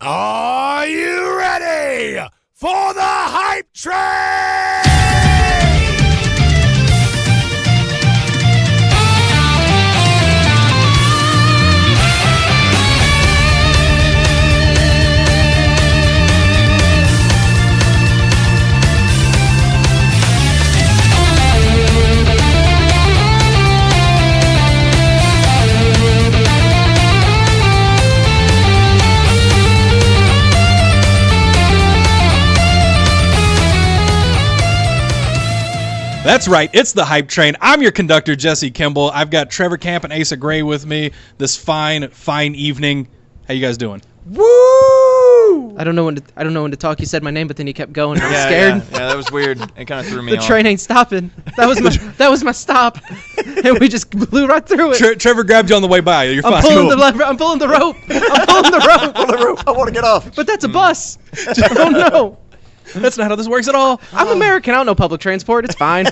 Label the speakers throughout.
Speaker 1: Are you ready for the hype train?
Speaker 2: That's right, it's the Hype Train. I'm your conductor, Jesse Kimball. I've got Trevor Camp and Asa Gray with me this fine evening. How you guys doing?
Speaker 3: Woo! I don't know when to talk. You said my name, but then you kept going. And I was scared.
Speaker 4: Yeah, that was weird. It kind of threw me
Speaker 3: off. The train ain't stopping. That was my stop, and we just blew right through it.
Speaker 2: Trevor grabbed you on the way by. You're fine.
Speaker 3: I'm pulling the lever. I'm pulling the rope.
Speaker 4: I want to get off.
Speaker 3: But that's a bus. Oh no.
Speaker 2: That's not how this works at all.
Speaker 3: I'm American. I don't know public transport. It's fine.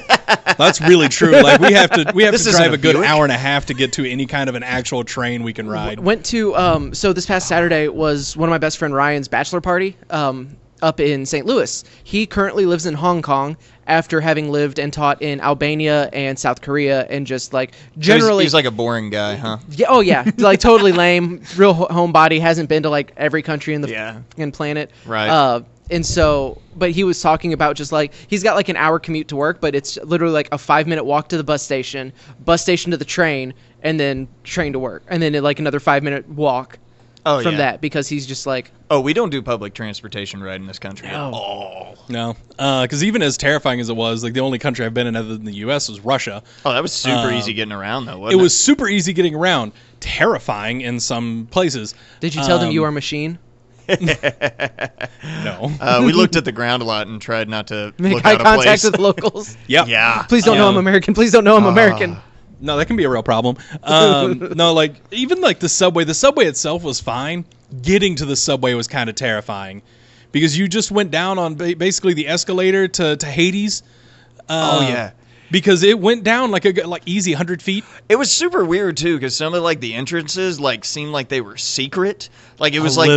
Speaker 2: That's really true. Like we have to drive a good
Speaker 4: Buick?
Speaker 2: hour and a half to get to any kind of an actual train we can ride.
Speaker 3: Went to so this past Saturday was one of my best friend Ryan's bachelor party up in St. Louis. He currently lives in Hong Kong after having lived and taught in Albania and South Korea and just like generally
Speaker 4: he's like a boring guy, huh?
Speaker 3: Yeah, oh yeah, like totally lame, real homebody, hasn't been to like every country in the planet.
Speaker 4: Right.
Speaker 3: And so, but he was talking about just like, he's got like an hour commute to work, but it's literally like a 5-minute walk to the bus station to the train, and then train to work. And then like another 5-minute walk from that, because he's just like...
Speaker 4: Oh, we don't do public transportation right in this country at all.
Speaker 2: No. Because even as terrifying as it was, like the only country I've been in other than the U.S. was Russia.
Speaker 4: Oh, that was super easy getting around though, wasn't it?
Speaker 2: It was super easy getting around. Terrifying in some places.
Speaker 3: Did you tell them you are a machine?
Speaker 2: No.
Speaker 4: We looked at the ground a lot and tried not to
Speaker 3: make
Speaker 4: look
Speaker 3: eye
Speaker 4: out of
Speaker 3: contact
Speaker 4: place.
Speaker 3: with locals.
Speaker 2: Yep.
Speaker 4: Yeah.
Speaker 3: Please don't know I'm American. Please don't know I'm American.
Speaker 2: No, that can be a real problem. No, like even like the subway itself was fine. Getting to the subway was kind of terrifying because you just went down on basically the escalator to Hades.
Speaker 4: Oh yeah.
Speaker 2: Because it went down like easy 100 feet.
Speaker 4: It was super weird too, because some of like the entrances like seemed like they were secret. Like it was
Speaker 2: like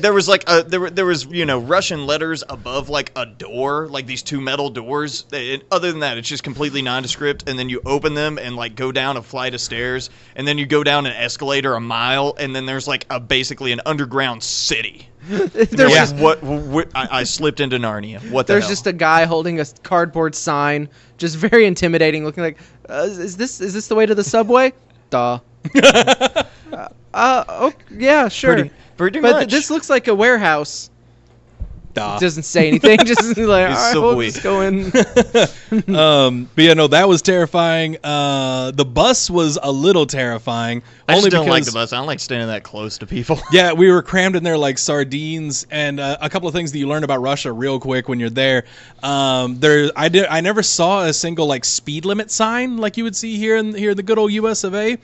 Speaker 4: there was there was Russian letters above like a door, like these two metal doors. Other than that, it's just completely nondescript. And then you open them and like go down a flight of stairs, and then you go down an escalator a mile, and then there's like basically an underground city. I slipped into Narnia. What the
Speaker 3: There's
Speaker 4: hell?
Speaker 3: just a guy holding a cardboard sign, just very intimidating, looking like, is this the way to the subway? Duh. Oh, yeah, sure.
Speaker 4: Pretty
Speaker 3: but
Speaker 4: much.
Speaker 3: This looks like a warehouse.
Speaker 2: Duh.
Speaker 3: It doesn't say anything. Just like, all right,
Speaker 4: Subway.
Speaker 3: we'll just go in.
Speaker 2: But yeah, no, that was terrifying. The bus was a little terrifying.
Speaker 4: I
Speaker 2: only
Speaker 4: just don't
Speaker 2: because,
Speaker 4: like the bus. I don't like standing that close to people.
Speaker 2: Yeah, we were crammed in there like sardines. And a couple of things that you learn about Russia real quick when you're there. I never saw a single like speed limit sign like you would see here in the good old U.S. of A.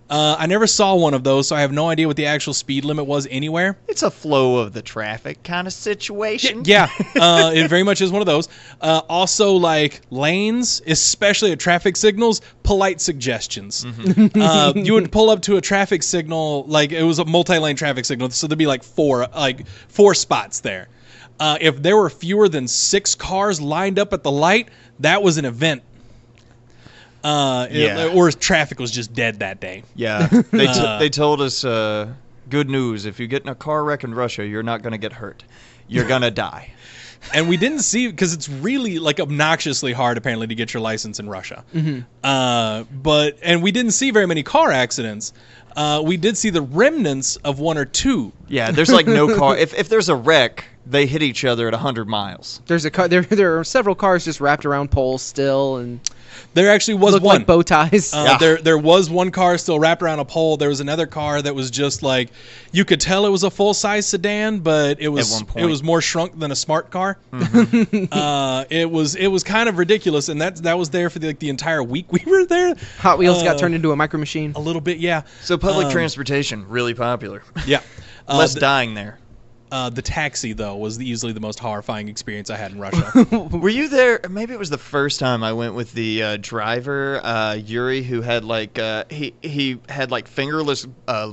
Speaker 2: I never saw one of those, so I have no idea what the actual speed limit was anywhere.
Speaker 4: It's a flow of the traffic kind of situation.
Speaker 2: Yeah, it very much is one of those. Also, like lanes, especially at traffic signals, polite suggestions. Mm-hmm. You would pull up to a traffic signal, like it was a multi-lane traffic signal, so there'd be like four spots there. If there were fewer than 6 cars lined up at the light, that was an event. Or traffic was just dead that day.
Speaker 4: Yeah, they told us good news. If you get in a car wreck in Russia, you're not going to get hurt. You're going to die.
Speaker 2: And we didn't see, because it's really like obnoxiously hard apparently to get your license in Russia. Mm-hmm. And we didn't see very many car accidents. We did see the remnants of 1 or 2.
Speaker 4: Yeah, there's like no car. If there's a wreck, they hit each other at 100 miles.
Speaker 3: There's a car. There are several cars just wrapped around poles still, and
Speaker 2: there actually was
Speaker 3: look
Speaker 2: one
Speaker 3: like bow ties.
Speaker 2: There was one car still wrapped around a pole. There was another car that was just like, you could tell it was a full size sedan, but it was more shrunk than a smart car. Mm-hmm. It was kind of ridiculous, and that was there for the entire week we were there.
Speaker 3: Hot Wheels got turned into a micro machine.
Speaker 2: A little bit, yeah.
Speaker 4: So public transportation really popular.
Speaker 2: Yeah,
Speaker 4: Less dying there.
Speaker 2: The taxi, though, was easily the most horrifying experience I had in Russia.
Speaker 4: Were you there? Maybe it was the first time I went with the driver, Yuri, who had like he had like fingerless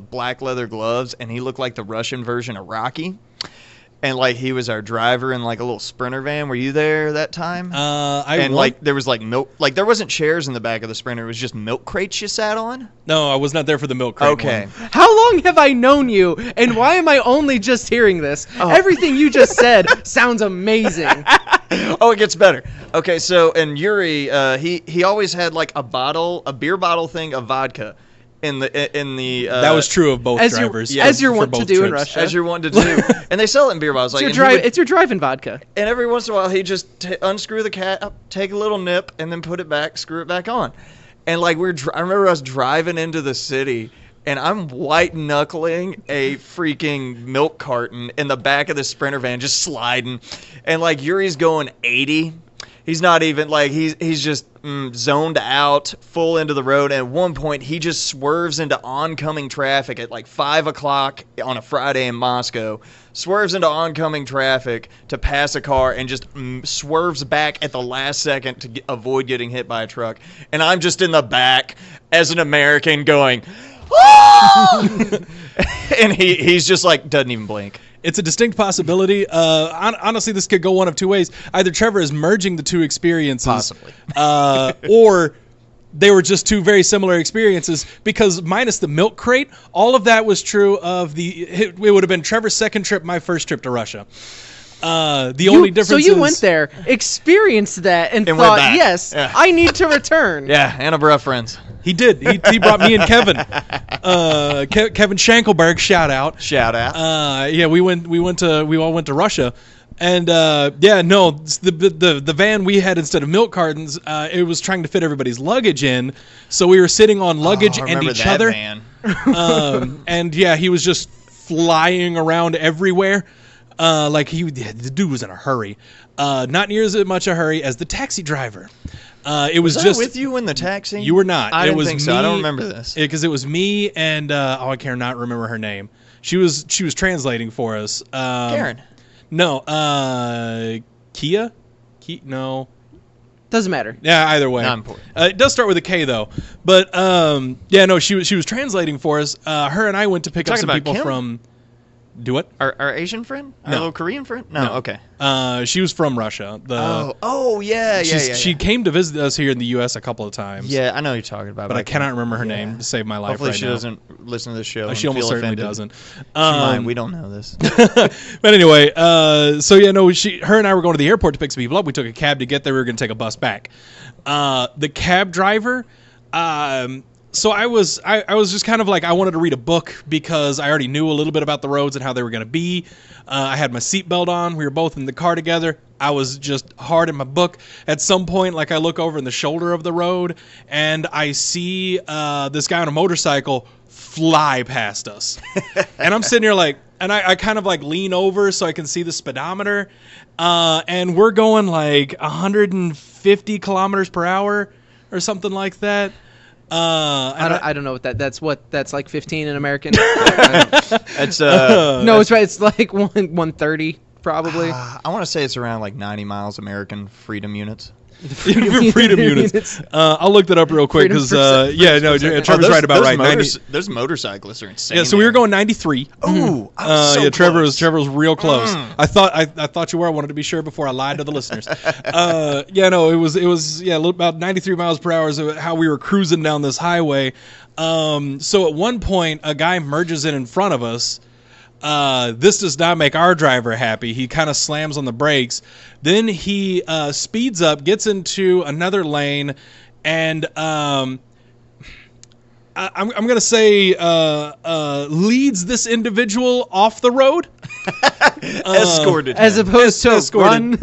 Speaker 4: black leather gloves, and he looked like the Russian version of Rocky. And like he was our driver in like a little Sprinter van. Were you there that time? Like there was like milk, like there wasn't chairs in the back of the Sprinter. It was just milk crates you sat on.
Speaker 2: No, I was not there for the milk crate.
Speaker 4: Okay.
Speaker 2: one.
Speaker 3: How long have I known you, and why am I only just hearing this? Everything you just said sounds amazing.
Speaker 4: Oh, it gets better. Okay, so and Yuri, he always had like a beer bottle thing of vodka. In the
Speaker 2: that was true of both drivers.
Speaker 3: As you're
Speaker 2: for
Speaker 3: wont to
Speaker 2: both
Speaker 3: do in
Speaker 2: trips.
Speaker 3: Russia.
Speaker 4: As you're wanting to do, and they sell it in beer bottles. Like,
Speaker 3: It's your driving vodka.
Speaker 4: and every once in a while, he just unscrew the cap, take a little nip, and then put it back, screw it back on. And like I remember us driving into the city, and I'm white knuckling a freaking milk carton in the back of the Sprinter van, just sliding, and like Yuri's going 80. He's not even like he's just zoned out, full into the road. And at one point, he just swerves into oncoming traffic at like 5 o'clock on a Friday in Moscow. Swerves into oncoming traffic to pass a car and just swerves back at the last second to avoid getting hit by a truck. And I'm just in the back as an American going, "Ah!" And he's just like doesn't even blink.
Speaker 2: It's a distinct possibility. Honestly, this could go one of two ways. Either Trevor is merging the two experiences.
Speaker 4: Possibly.
Speaker 2: Or they were just two very similar experiences, because minus the milk crate, all of that was true of it would have been Trevor's second trip, my first trip to Russia. The only difference
Speaker 3: So you went there, experienced that, and
Speaker 4: went
Speaker 3: thought,
Speaker 4: back.
Speaker 3: yes,
Speaker 4: Yeah.
Speaker 3: I need to return.
Speaker 4: Yeah, and we're friends.
Speaker 2: He did. He brought me and Kevin. Kevin Schankelberg, shout out.
Speaker 4: Shout out.
Speaker 2: Yeah, we all went to Russia. And the van we had, instead of milk cartons, it was trying to fit everybody's luggage in. So we were sitting on luggage
Speaker 4: I
Speaker 2: and
Speaker 4: remember
Speaker 2: each
Speaker 4: that
Speaker 2: other.
Speaker 4: van.
Speaker 2: And yeah, he was just flying around everywhere. The dude was in a hurry. Not near as much a hurry as the taxi driver. It was
Speaker 4: Was
Speaker 2: just
Speaker 4: I with you in the taxi?
Speaker 2: You were not.
Speaker 4: I
Speaker 2: it
Speaker 4: didn't
Speaker 2: was
Speaker 4: think
Speaker 2: me,
Speaker 4: so. I don't remember this.
Speaker 2: Because it was me and I cannot remember her name. She was translating for us.
Speaker 4: Karen.
Speaker 2: No, Kia? No.
Speaker 3: Doesn't matter.
Speaker 2: Yeah, either way.
Speaker 4: Not important.
Speaker 2: It does start with a K though. But she was translating for us. Her and I went to pick up
Speaker 4: Talking
Speaker 2: some
Speaker 4: about
Speaker 2: people
Speaker 4: Kim?
Speaker 2: from. Do what?
Speaker 4: Our Asian friend? Our
Speaker 2: No.
Speaker 4: little Korean friend? No. Okay.
Speaker 2: She was from Russia.
Speaker 4: Yeah.
Speaker 2: She came to visit us here in the U.S. a couple of times.
Speaker 4: Yeah, I know who you're talking about.
Speaker 2: But I cannot remember her name to save my life.
Speaker 4: Hopefully
Speaker 2: right
Speaker 4: she
Speaker 2: now.
Speaker 4: doesn't listen to this show.
Speaker 2: She
Speaker 4: and
Speaker 2: almost
Speaker 4: feel
Speaker 2: certainly
Speaker 4: offended.
Speaker 2: doesn't.
Speaker 4: We don't know this.
Speaker 2: But anyway, her and I were going to the airport to pick some people up. We took a cab to get there. We were going to take a bus back. The cab driver. So I was just kind of like, I wanted to read a book because I already knew a little bit about the roads and how they were going to be. I had my seatbelt on. We were both in the car together. I was just hard in my book. At some point, like, I look over in the shoulder of the road and I see this guy on a motorcycle fly past us. And I'm sitting here like, and I kind of like lean over so I can see the speedometer. And we're going like 150 kilometers per hour or something like that.
Speaker 3: I don't know what that's like 15 in American.
Speaker 4: It's
Speaker 3: No, it's right. It's like 130 probably.
Speaker 4: I want to say it's around like 90 miles American freedom units.
Speaker 2: Freedom units. I'll look that up real quick because Trevor's right about right. 90.
Speaker 4: Those motorcyclists are insane.
Speaker 2: Yeah, so we were going 93.
Speaker 4: Ooh, I was so
Speaker 2: Trevor
Speaker 4: close.
Speaker 2: was real close. I thought you were. I wanted to be sure before I lied to the listeners. It was about 93 miles per hour is how we were cruising down this highway. So at one point, a guy merges in front of us. This does not make our driver happy. He kind of slams on the brakes. Then he speeds up, gets into another lane, and I'm going to say leads this individual off the road.
Speaker 4: Escorted
Speaker 3: As
Speaker 4: him.
Speaker 3: opposed to
Speaker 2: Escorted.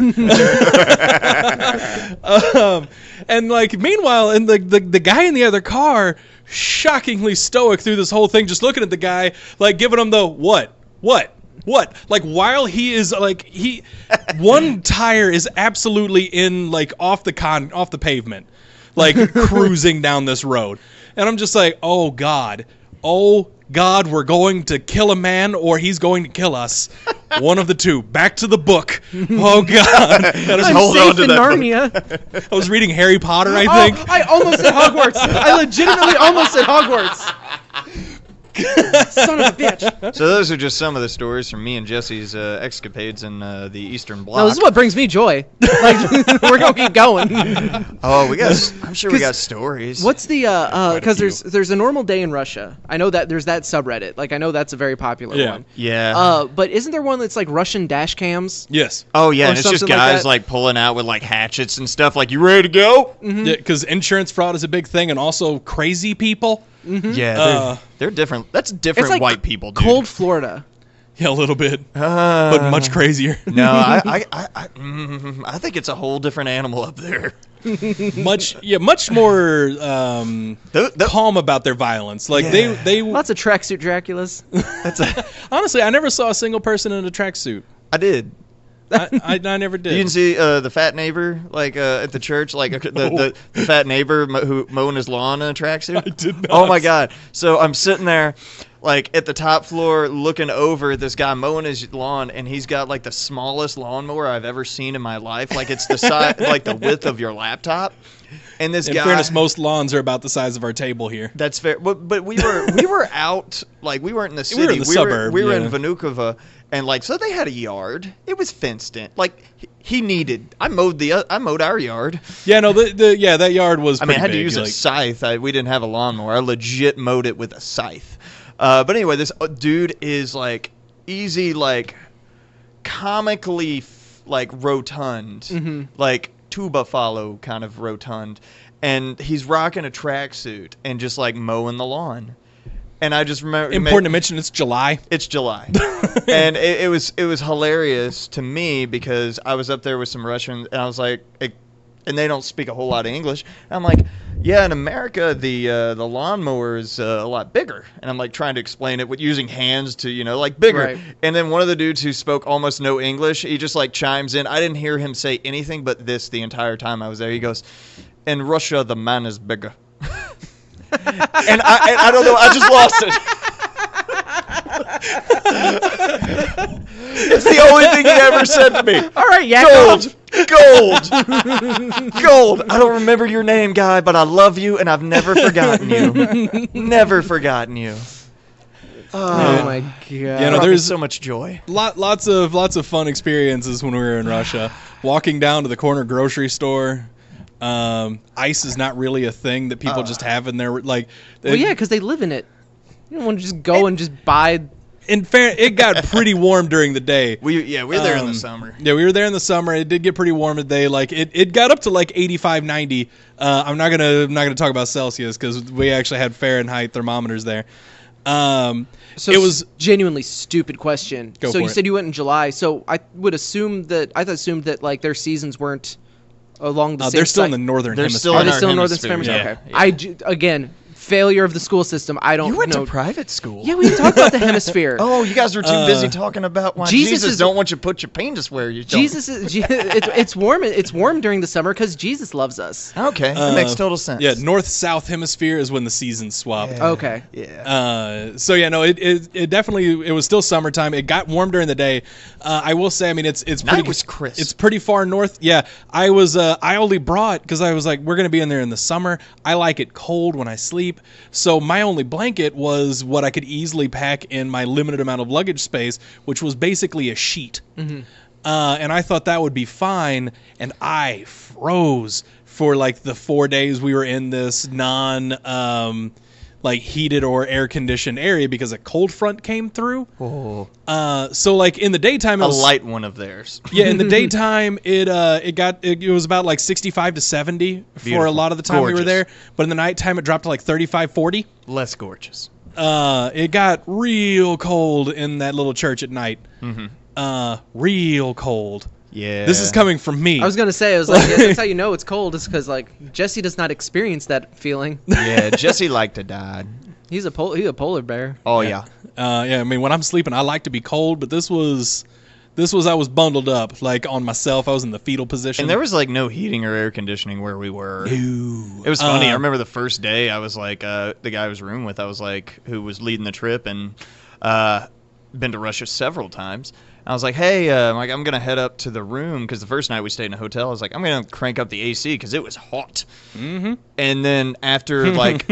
Speaker 3: run.
Speaker 2: And like meanwhile, and the guy in the other car, shockingly stoic through this whole thing, just looking at the guy, like giving him the what? Like while he is like one tire is absolutely in like off the pavement, like cruising down this road, and I'm just like, oh God, we're going to kill a man or he's going to kill us. One of the two. Back to the book. Oh God.
Speaker 3: I'm
Speaker 4: hold
Speaker 3: safe
Speaker 4: on to
Speaker 3: in
Speaker 4: that book.
Speaker 3: Narnia.
Speaker 2: I was reading Harry Potter, I think.
Speaker 3: Oh, I almost said Hogwarts. I legitimately almost said Hogwarts. Son of a bitch.
Speaker 4: So those are just some of the stories from me and Jesse's escapades in the Eastern Bloc.
Speaker 3: No, this is what brings me joy. Like, we're gonna keep going.
Speaker 4: Oh, I'm sure we got stories.
Speaker 3: What's the because
Speaker 2: few.
Speaker 3: there's a normal day in Russia. I know that there's that subreddit. Like I know that's a very popular
Speaker 2: Yeah.
Speaker 3: one.
Speaker 4: Yeah.
Speaker 3: But isn't there one that's like Russian dash cams?
Speaker 2: Yes.
Speaker 4: Oh yeah,
Speaker 3: or
Speaker 4: and it's just
Speaker 3: something like
Speaker 4: guys
Speaker 3: that?
Speaker 4: like pulling out with like hatchets and stuff. Like, you ready to go?
Speaker 2: Yeah, because insurance fraud is a big thing, and also crazy people.
Speaker 4: Yeah, they're different. That's different
Speaker 3: It's like
Speaker 4: white people, dude.
Speaker 3: Cold Florida.
Speaker 2: Yeah, a little bit, but much crazier.
Speaker 4: No, I think it's a whole different animal up there.
Speaker 2: much more calm about their violence. Like they
Speaker 3: Lots of tracksuit Draculas.
Speaker 2: honestly, I never saw a single person in a tracksuit.
Speaker 4: I did.
Speaker 2: I never did.
Speaker 4: You didn't see the fat neighbor like at the church, like the fat neighbor who mowing his lawn in a tracksuit?
Speaker 2: I did not.
Speaker 4: Oh my god! So I'm sitting there, like at the top floor, looking over at this guy mowing his lawn, and he's got like the smallest lawnmower I've ever seen in my life. Like it's the size, like the width of your laptop. And this
Speaker 2: In
Speaker 4: guy.
Speaker 2: fairness, most lawns are about the size of our table here.
Speaker 4: That's fair, but we were out, like we weren't in the city.
Speaker 2: We were in the suburb,
Speaker 4: We were in
Speaker 2: yeah.
Speaker 4: Vnukovo, and like so they had a yard. It was fenced in. Like he needed. I mowed our yard.
Speaker 2: Yeah, no, that yard was.
Speaker 4: I mean, I
Speaker 2: pretty
Speaker 4: had to
Speaker 2: big,
Speaker 4: use a
Speaker 2: like-
Speaker 4: scythe. We didn't have a lawnmower. I legit mowed it with a scythe. But anyway, this dude is like easy, like comically like rotund, like tuba follow kind of rotund, and he's rocking a tracksuit and just like mowing the lawn. And I just remember
Speaker 2: Important to mention, it's July.
Speaker 4: It's July, and it was hilarious to me because I was up there with some Russians, and I was like, and they don't speak a whole lot of English. And I'm like, yeah, in America the lawnmower is a lot bigger, and I'm like trying to explain it with using hands to like bigger.
Speaker 3: Right.
Speaker 4: And then one of the dudes who spoke almost no English, he just like chimes in. I didn't hear him say anything but this the entire time I was there. He goes, "In Russia, the man is bigger." And I don't know. I just lost it. It's the only thing he ever said to me.
Speaker 3: All right, yeah.
Speaker 4: Gold. I don't remember your name, guy, but I love you, and I've never forgotten you. Never forgotten you.
Speaker 3: Oh my god.
Speaker 2: Yeah, no,
Speaker 4: Brought me
Speaker 2: there's
Speaker 4: so much joy.
Speaker 2: lots of fun experiences when we were in Russia. Walking down to the corner grocery store. Ice is not really a thing that people just have in their like.
Speaker 3: Well, yeah, because they live in it. You don't want to just go and just buy.
Speaker 2: In fair, it got pretty warm during the day.
Speaker 4: We were there in the summer.
Speaker 2: Yeah, we were there in the summer. It did get pretty warm today. Like it got up to like 85, 90. I'm not gonna talk about Celsius because we actually had Fahrenheit thermometers there.
Speaker 3: So
Speaker 2: it was
Speaker 3: genuinely stupid question.
Speaker 2: Go
Speaker 3: So
Speaker 2: for
Speaker 3: you
Speaker 2: it.
Speaker 3: said you went in July. So I assumed that like their seasons weren't along the same.
Speaker 2: they're still in
Speaker 3: side.
Speaker 2: the northern
Speaker 4: They're
Speaker 2: hemisphere.
Speaker 4: still
Speaker 3: Are
Speaker 4: in
Speaker 3: they
Speaker 4: our
Speaker 3: still in northern
Speaker 4: hemisphere,
Speaker 3: hemisphere?
Speaker 4: yeah.
Speaker 3: Okay. Again, failure of the school system. I don't
Speaker 4: You went
Speaker 3: know.
Speaker 4: to private school.
Speaker 3: Yeah, we didn't talk about the hemisphere.
Speaker 4: Oh, you guys were too busy talking about why Jesus,
Speaker 3: is-
Speaker 4: don't want you to put your penis where you don't.
Speaker 3: Jesus is it's warm. It's warm during the summer because Jesus loves us.
Speaker 4: Okay, that makes total sense.
Speaker 2: Yeah, north-south hemisphere is when the seasons swap.
Speaker 3: Okay.
Speaker 4: Yeah.
Speaker 2: So yeah, no, it definitely it was still summertime. It got warm during the day. I will say, I mean, it's
Speaker 4: Night
Speaker 2: pretty
Speaker 4: was crisp.
Speaker 2: It's pretty far north. Yeah, I only brought because I was like, we're gonna be in there in the summer. I like it cold when I sleep, so my only blanket was what I could easily pack in my limited amount of luggage space, which was basically a sheet. And I thought that would be fine, and I froze for like the 4 days we were in this like heated or air conditioned area because a cold front came through.
Speaker 4: Oh.
Speaker 2: So like in the daytime, it
Speaker 4: A
Speaker 2: was,
Speaker 4: light one of theirs.
Speaker 2: yeah, in the daytime it was about like 65 to 70 for a
Speaker 4: Beautiful.
Speaker 2: lot of the time we were
Speaker 4: Gorgeous.
Speaker 2: there, but in the nighttime it dropped to like 35, 40.
Speaker 4: Less gorgeous.
Speaker 2: It got real cold in that little church at night. Real cold.
Speaker 4: Yeah.
Speaker 2: This is coming from me.
Speaker 3: I was gonna say, I was like, yeah, that's how you know it's cold. Is because like Jesse does not experience that feeling.
Speaker 4: Yeah, Jesse liked to die.
Speaker 3: He's a polar bear.
Speaker 4: Oh yeah.
Speaker 2: Yeah, I mean, when I'm sleeping, I like to be cold, but this was I was bundled up, like on myself. I was in the fetal position.
Speaker 4: And there was like no heating or air conditioning where we were. It was funny. I remember the first day I was like, the guy I was rooming with, I was like, who was leading the trip, and been to Russia several times. I was like, hey, I'm going to head up to the room, because the first night we stayed in a hotel, I was like, I'm going to crank up the AC because it was hot. Mm-hmm. And then after, like,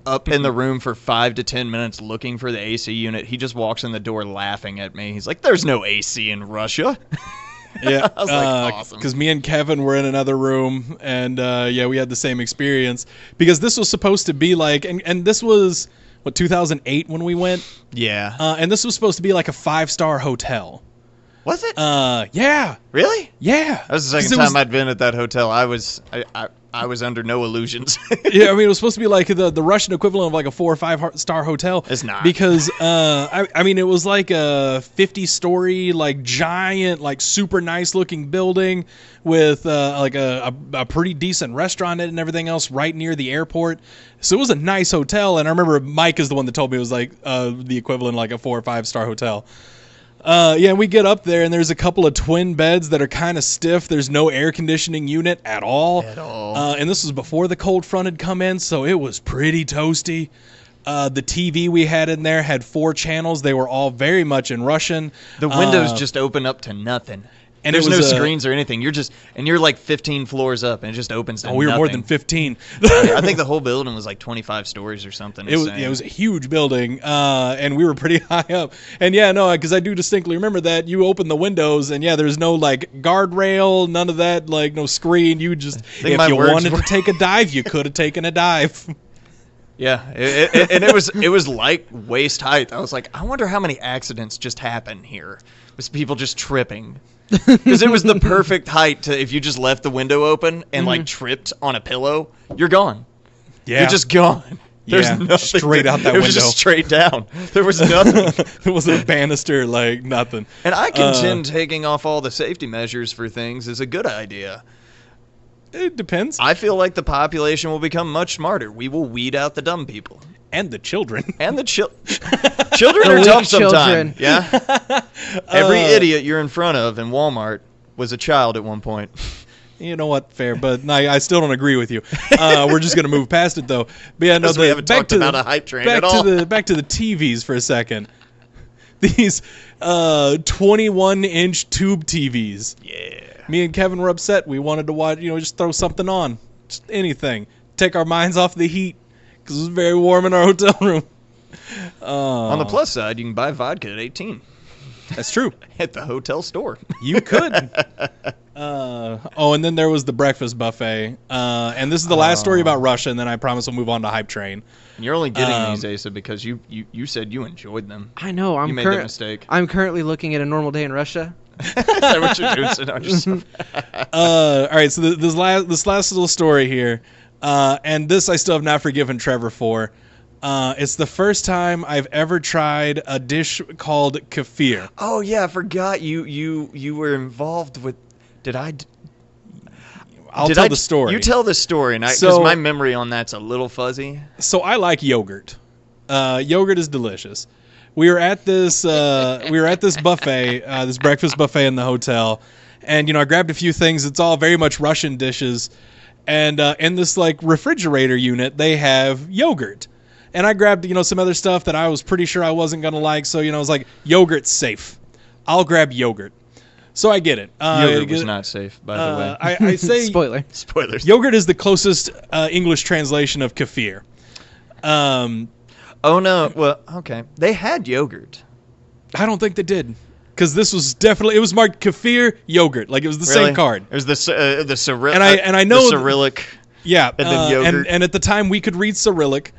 Speaker 4: up in the room for 5 to 10 minutes looking for the AC unit, he just walks in the door laughing at me. He's like, there's no AC in Russia.
Speaker 2: Yeah,
Speaker 4: I was like, awesome.
Speaker 2: Because me and Kevin were in another room, and we had the same experience. Because this was supposed to be like, and this was, 2008 when we went?
Speaker 4: Yeah.
Speaker 2: And this was supposed to be like a 5-star hotel.
Speaker 4: Was it?
Speaker 2: Yeah.
Speaker 4: Really?
Speaker 2: Yeah.
Speaker 4: That was the second time I'd been at that hotel. I was under no illusions.
Speaker 2: Yeah, I mean, it was supposed to be like the Russian equivalent of like a 4 or 5-star hotel.
Speaker 4: It's not.
Speaker 2: Because, I mean, it was like a 50-story, like giant, like super nice looking building with like a pretty decent restaurant and everything else right near the airport. So it was a nice hotel. And I remember Mike is the one that told me it was like the equivalent of like a 4 or 5-star hotel. And we get up there, and there's a couple of twin beds that are kind of stiff. There's no air conditioning unit at all. And this was before the cold front had come in, so it was pretty toasty. The TV we had in there had 4 channels. They were all very much in Russian.
Speaker 4: The windows just open up to nothing. And there's no screens or anything. You're like 15 floors up, and it just opens to nothing.
Speaker 2: We were more than 15.
Speaker 4: I think the whole building was like 25 stories or something.
Speaker 2: It was a huge building, and we were pretty high up. And because I do distinctly remember that you open the windows, and there's no like guardrail, none of that, like no screen. You just, if you wanted to take a dive, you could have taken a dive.
Speaker 4: Yeah, and it was like waist height. I was like, I wonder how many accidents just happen here. With people just tripping. Because it was the perfect height to, if you just left the window open and like tripped on a pillow, you're gone.
Speaker 2: Yeah.
Speaker 4: You're just gone. There's nothing.
Speaker 2: Straight out that window.
Speaker 4: It was just straight down. There was nothing.
Speaker 2: There wasn't a banister, like nothing.
Speaker 4: And I contend taking off all the safety measures for things is a good idea.
Speaker 2: It depends.
Speaker 4: I feel like the population will become much smarter. We will weed out the dumb people.
Speaker 2: And the children.
Speaker 4: And the children are dumb sometimes. Yeah. Every idiot you're in front of in Walmart was a child at one point.
Speaker 2: You know what? Fair, but I still don't agree with you. We're just gonna move past it though. But yeah, no,
Speaker 4: we haven't talked about a hype train at all.
Speaker 2: Back to the TVs for a second. These 21-inch tube TVs.
Speaker 4: Yeah.
Speaker 2: Me and Kevin were upset. We wanted to watch, just throw something on, just anything, take our minds off the heat. Because it was very warm in our hotel room.
Speaker 4: On the plus side, you can buy vodka at 18.
Speaker 2: That's true.
Speaker 4: At the hotel store.
Speaker 2: You could. And then there was the breakfast buffet. And this is the last story about Russia, and then I promise we'll move on to Hype Train.
Speaker 4: And you're only getting these, Asa, because you said you enjoyed them.
Speaker 3: I know.
Speaker 4: You made that mistake.
Speaker 3: I'm currently looking at a normal day in Russia.
Speaker 4: Is that what you're doing? Sit on yourself.
Speaker 2: All right, so this last little story here. And this I still have not forgiven Trevor for. It's the first time I've ever tried a dish called kefir.
Speaker 4: Oh yeah, I forgot you were involved with.
Speaker 2: I'll tell the story.
Speaker 4: You tell the story, because my memory on that's a little fuzzy.
Speaker 2: So I like yogurt. Yogurt is delicious. We were at this buffet, this breakfast buffet in the hotel, and I grabbed a few things. It's all very much Russian dishes. And in this like refrigerator unit, they have yogurt. And I grabbed, some other stuff that I was pretty sure I wasn't going to like. So, I was like, yogurt's safe. I'll grab yogurt. So I get it.
Speaker 4: Yogurt was not safe, by the way.
Speaker 2: I say
Speaker 4: Spoilers.
Speaker 2: Yogurt is the closest English translation of kefir.
Speaker 4: Oh, no. Well, okay. They had yogurt.
Speaker 2: I don't think they did. Because this was definitely, it was marked kefir yogurt. Like, it was the same card.
Speaker 4: It was the Cyrillic.
Speaker 2: And I know
Speaker 4: the Cyrillic.
Speaker 2: Yeah.
Speaker 4: And then yogurt.
Speaker 2: And at the time, we could read Cyrillic.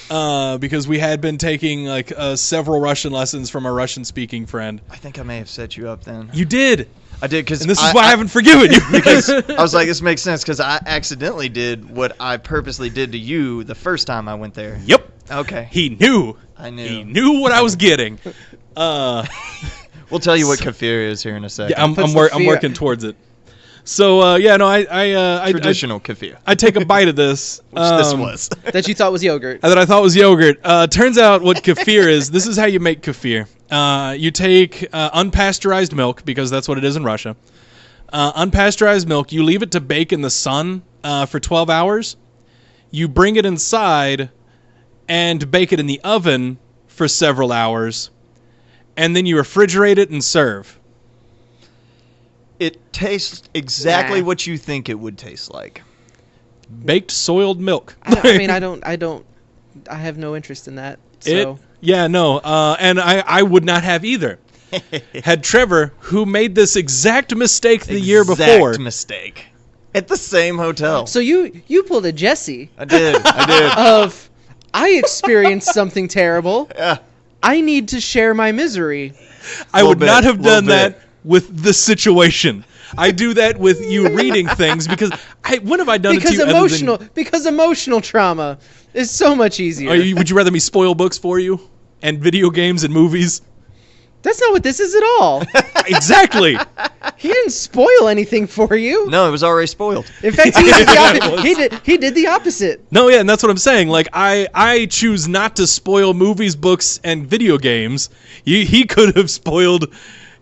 Speaker 2: Because we had been taking, like, several Russian lessons from a Russian-speaking friend.
Speaker 4: I think I may have set you up then.
Speaker 2: You did.
Speaker 4: I did, because
Speaker 2: and this is why I haven't forgiven you.
Speaker 4: Because I was like, this makes sense, because I accidentally did what I purposely did to you the first time I went there.
Speaker 2: Yep.
Speaker 4: Okay.
Speaker 2: He knew.
Speaker 4: I knew.
Speaker 2: He knew what I was getting.
Speaker 4: We'll tell you what kefir is here in a second.
Speaker 2: Yeah, I'm working towards it. So I
Speaker 4: traditional kefir.
Speaker 2: I take a bite of this.
Speaker 4: Which this was.
Speaker 3: That you thought was yogurt.
Speaker 2: That I thought was yogurt. Turns out what kefir is. This is how you make kefir. You take unpasteurized milk, because that's what it is in Russia. Unpasteurized milk. You leave it to bake in the sun for 12 hours. You bring it inside and bake it in the oven for several hours. and then you refrigerate it and serve.
Speaker 4: It tastes exactly
Speaker 3: Nah.
Speaker 4: what you think it would taste like.
Speaker 2: Baked soiled milk.
Speaker 3: I mean, I have no interest in that. So.
Speaker 2: And I would not have either. Had Trevor, who made this exact mistake the year before.
Speaker 4: Exact mistake. At the same hotel.
Speaker 3: So you pulled a Jesse
Speaker 4: I did.
Speaker 3: of, I experienced something terrible.
Speaker 4: Yeah.
Speaker 3: I need to share my misery.
Speaker 2: I would
Speaker 4: bit,
Speaker 2: not have
Speaker 4: little
Speaker 2: done that
Speaker 4: bit.
Speaker 2: with the situation. I do that with you reading things because when have I done it to you?
Speaker 3: Because emotional trauma is so much easier.
Speaker 2: Would you rather me spoil books for you and video games and movies?
Speaker 3: That's not what this is at all.
Speaker 2: Exactly.
Speaker 3: He didn't spoil anything for you.
Speaker 4: No, it was already spoiled.
Speaker 3: In fact, he did the opposite. He did the opposite.
Speaker 2: No, yeah, and that's what I'm saying. Like, I choose not to spoil movies, books, and video games. He could have spoiled,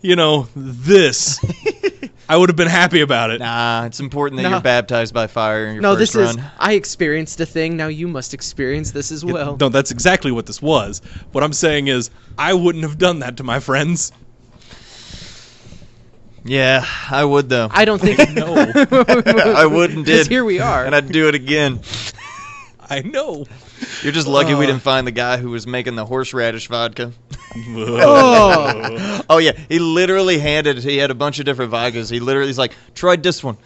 Speaker 2: this. I would have been happy about it.
Speaker 4: Nah, it's important that
Speaker 3: No.
Speaker 4: you're baptized by fire in your
Speaker 3: No,
Speaker 4: first
Speaker 3: this
Speaker 4: run.
Speaker 3: is. I experienced a thing. Now you must experience this as well.
Speaker 2: No, that's exactly what this was. What I'm saying is, I wouldn't have done that to my friends.
Speaker 4: Yeah, I would though.
Speaker 3: I don't think.
Speaker 2: No,
Speaker 4: I would and
Speaker 3: Because
Speaker 4: did.
Speaker 3: here we are.
Speaker 4: And I'd do it again.
Speaker 2: I know.
Speaker 4: You're just lucky we didn't find the guy who was making the horseradish vodka.
Speaker 3: Oh.
Speaker 4: Oh yeah, he literally he had a bunch of different vodkas. He's like, tried this one.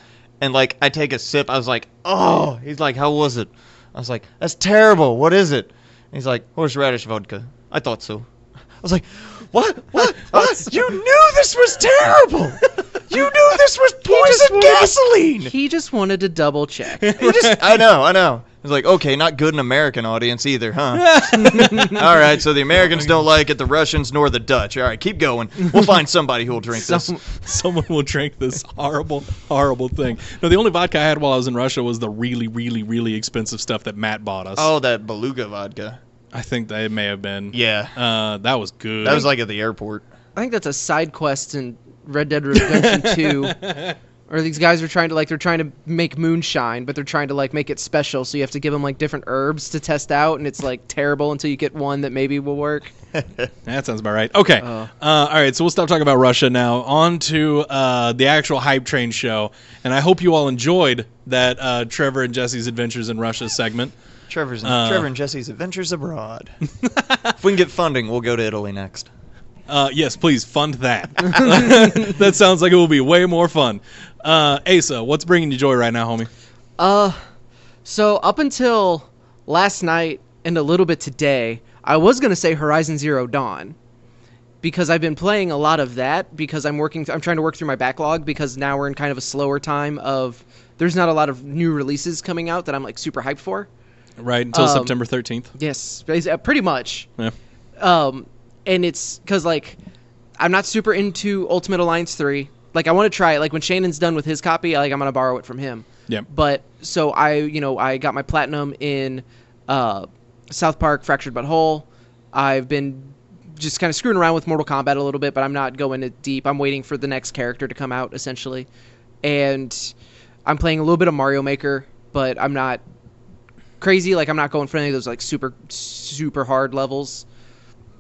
Speaker 4: And like, I take a sip, I was like, oh. He's like, how was it? I was like, that's terrible. What is it? And he's like, horseradish vodka. I thought so. I was like, what? What? You knew this was terrible. You knew this was poison gasoline.
Speaker 3: He just wanted to double check.
Speaker 4: I know. I was like, okay, not good in American audience either, huh? All right, so the Americans don't like it, the Russians nor the Dutch. All right, keep going. We'll find somebody who will drink this.
Speaker 2: Someone will drink this horrible, horrible thing. No, the only vodka I had while I was in Russia was the really, really, really expensive stuff that Matt bought us.
Speaker 4: Oh, that Beluga vodka.
Speaker 2: I think that may have been.
Speaker 4: Yeah.
Speaker 2: That was good.
Speaker 4: That was like at the airport.
Speaker 3: I think that's a side quest in Red Dead Redemption 2. Or these guys are trying to make moonshine, but they're trying to make it special. So you have to give them different herbs to test out, and it's terrible until you get one that maybe will work.
Speaker 2: That sounds about right. Okay. All right, so we'll stop talking about Russia now. On to the actual Hype Train show. And I hope you all enjoyed that Trevor and Jesse's Adventures in Russia segment.
Speaker 4: Trevor and Jesse's Adventures Abroad. If we can get funding, we'll go to Italy next.
Speaker 2: Yes, please fund that. That sounds like it will be way more fun. Asa, what's bringing you joy right now, homie?
Speaker 3: So up until last night and a little bit today, I was going to say Horizon Zero Dawn. Because I've been playing a lot of that because I'm trying to work through my backlog because now we're in kind of a slower time of there's not a lot of new releases coming out that I'm super hyped for.
Speaker 2: Right, until September 13th.
Speaker 3: Yes, pretty much.
Speaker 2: Yeah.
Speaker 3: And it's because I'm not super into Ultimate Alliance 3. I want to try it. When Shannon's done with his copy, I'm gonna borrow it from him.
Speaker 2: Yeah.
Speaker 3: But so I got my platinum in South Park Fractured But Whole. I've been just kind of screwing around with Mortal Kombat a little bit, but I'm not going it deep. I'm waiting for the next character to come out essentially, and I'm playing a little bit of Mario Maker, but I'm not crazy. I'm not going for any of those super super hard levels.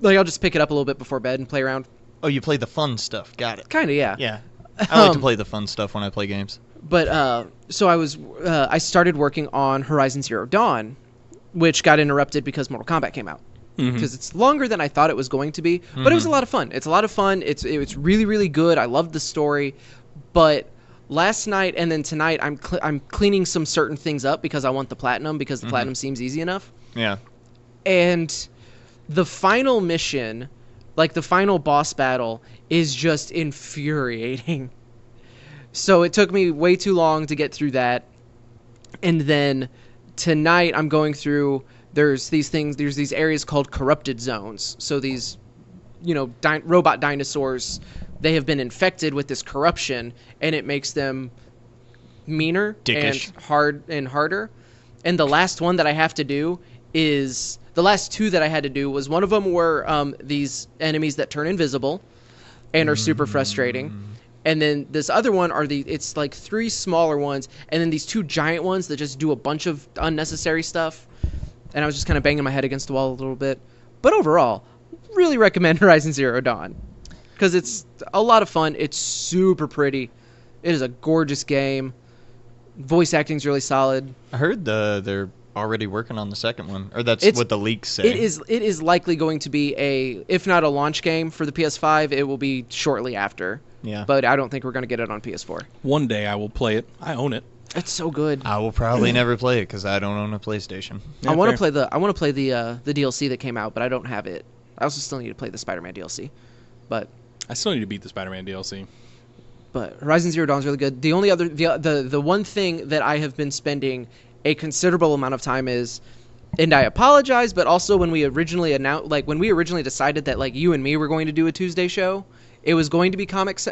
Speaker 3: I'll just pick it up a little bit before bed and play around.
Speaker 4: Oh, you play the fun stuff. Got it.
Speaker 3: Kind of, yeah.
Speaker 4: Yeah. I like to play the fun stuff when I play games.
Speaker 3: But so I started working on Horizon Zero Dawn, which got interrupted because Mortal Kombat came out. Because it's longer than I thought it was going to be, but it was a lot of fun. It's a lot of fun. It's really really good. I loved the story, but last night and then tonight I'm cleaning some certain things up because I want the platinum because the platinum seems easy enough.
Speaker 4: Yeah.
Speaker 3: And the final mission, the final boss battle, is just infuriating. So it took me way too long to get through that. And then tonight I'm going through, there's these areas called corrupted zones. So these, robot dinosaurs, they have been infected with this corruption, and it makes them meaner
Speaker 4: Dickish.
Speaker 3: and harder. And the last one that I have to do is... The last two that I had to do was one of them were these enemies that turn invisible and are super frustrating. And then this other one it's three smaller ones and then these two giant ones that just do a bunch of unnecessary stuff. And I was just kind of banging my head against the wall a little bit. But overall, really recommend Horizon Zero Dawn because it's a lot of fun. It's super pretty. It is a gorgeous game. Voice acting's really solid.
Speaker 4: I heard they're already working on the second one, or that's what the leaks say.
Speaker 3: It is likely going to be if not a launch game for the PS5, it will be shortly after.
Speaker 4: Yeah.
Speaker 3: But I don't think we're going to get it on PS4.
Speaker 2: One day I will play it. I own it.
Speaker 3: It's so good.
Speaker 4: I will probably never play it because I don't own a PlayStation.
Speaker 3: I want to play the DLC that came out, but I don't have it. I also still need to play the Spider-Man DLC, but
Speaker 2: I still need to beat the Spider-Man DLC.
Speaker 3: But Horizon Zero Dawn is really good. The only other the one thing that I have been spending a considerable amount of time is, and I apologize, but also when we originally decided that like you and me were going to do a Tuesday show, it was going to be comics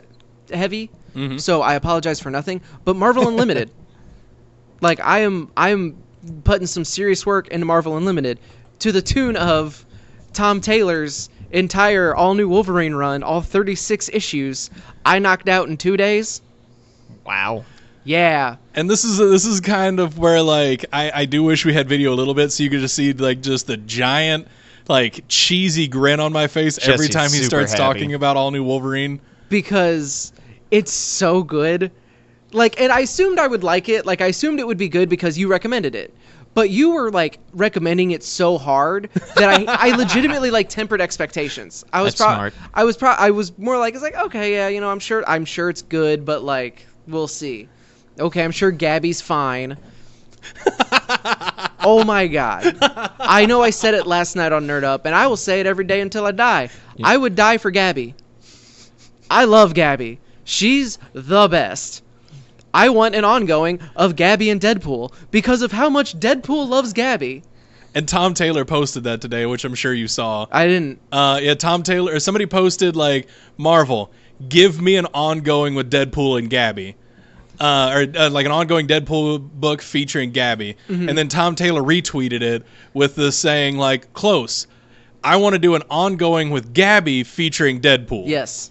Speaker 3: heavy. Mm-hmm. So I apologize for nothing. But Marvel Unlimited, like I am putting some serious work into Marvel Unlimited to the tune of Tom Taylor's entire all-new Wolverine run, all 36 issues, I knocked out in 2 days.
Speaker 4: Wow.
Speaker 3: Yeah.
Speaker 2: And this is kind of where like I do wish we had video a little bit so you could just see like just the giant like cheesy grin on my face every
Speaker 4: Jesse's
Speaker 2: time he starts
Speaker 4: super happy.
Speaker 2: talking about all new Wolverine.
Speaker 3: Because it's so good. Like, and I assumed I would like it. Like, I assumed it would be good because you recommended it. But you were like recommending it so hard that I legitimately like tempered expectations. I was
Speaker 4: smart.
Speaker 3: I was more like, it's like, okay, yeah, you know, I'm sure it's good, but like we'll see. Okay, I'm sure Gabby's fine. Oh my god. I know I said it last night on Nerd Up, and I will say it every day until I die. Yeah. I would die for Gabby. I love Gabby. She's the best. I want an ongoing of Gabby and Deadpool because of how much Deadpool loves Gabby.
Speaker 2: And Tom Taylor posted that today, which I'm sure you saw.
Speaker 3: I didn't.
Speaker 2: Yeah, Tom Taylor, or somebody posted like, Marvel, give me an ongoing with Deadpool and Gabby. Or like an ongoing Deadpool book featuring Gabby. Mm-hmm. And then Tom Taylor retweeted it with the saying like, close. I want to do an ongoing with Gabby featuring Deadpool.
Speaker 3: Yes.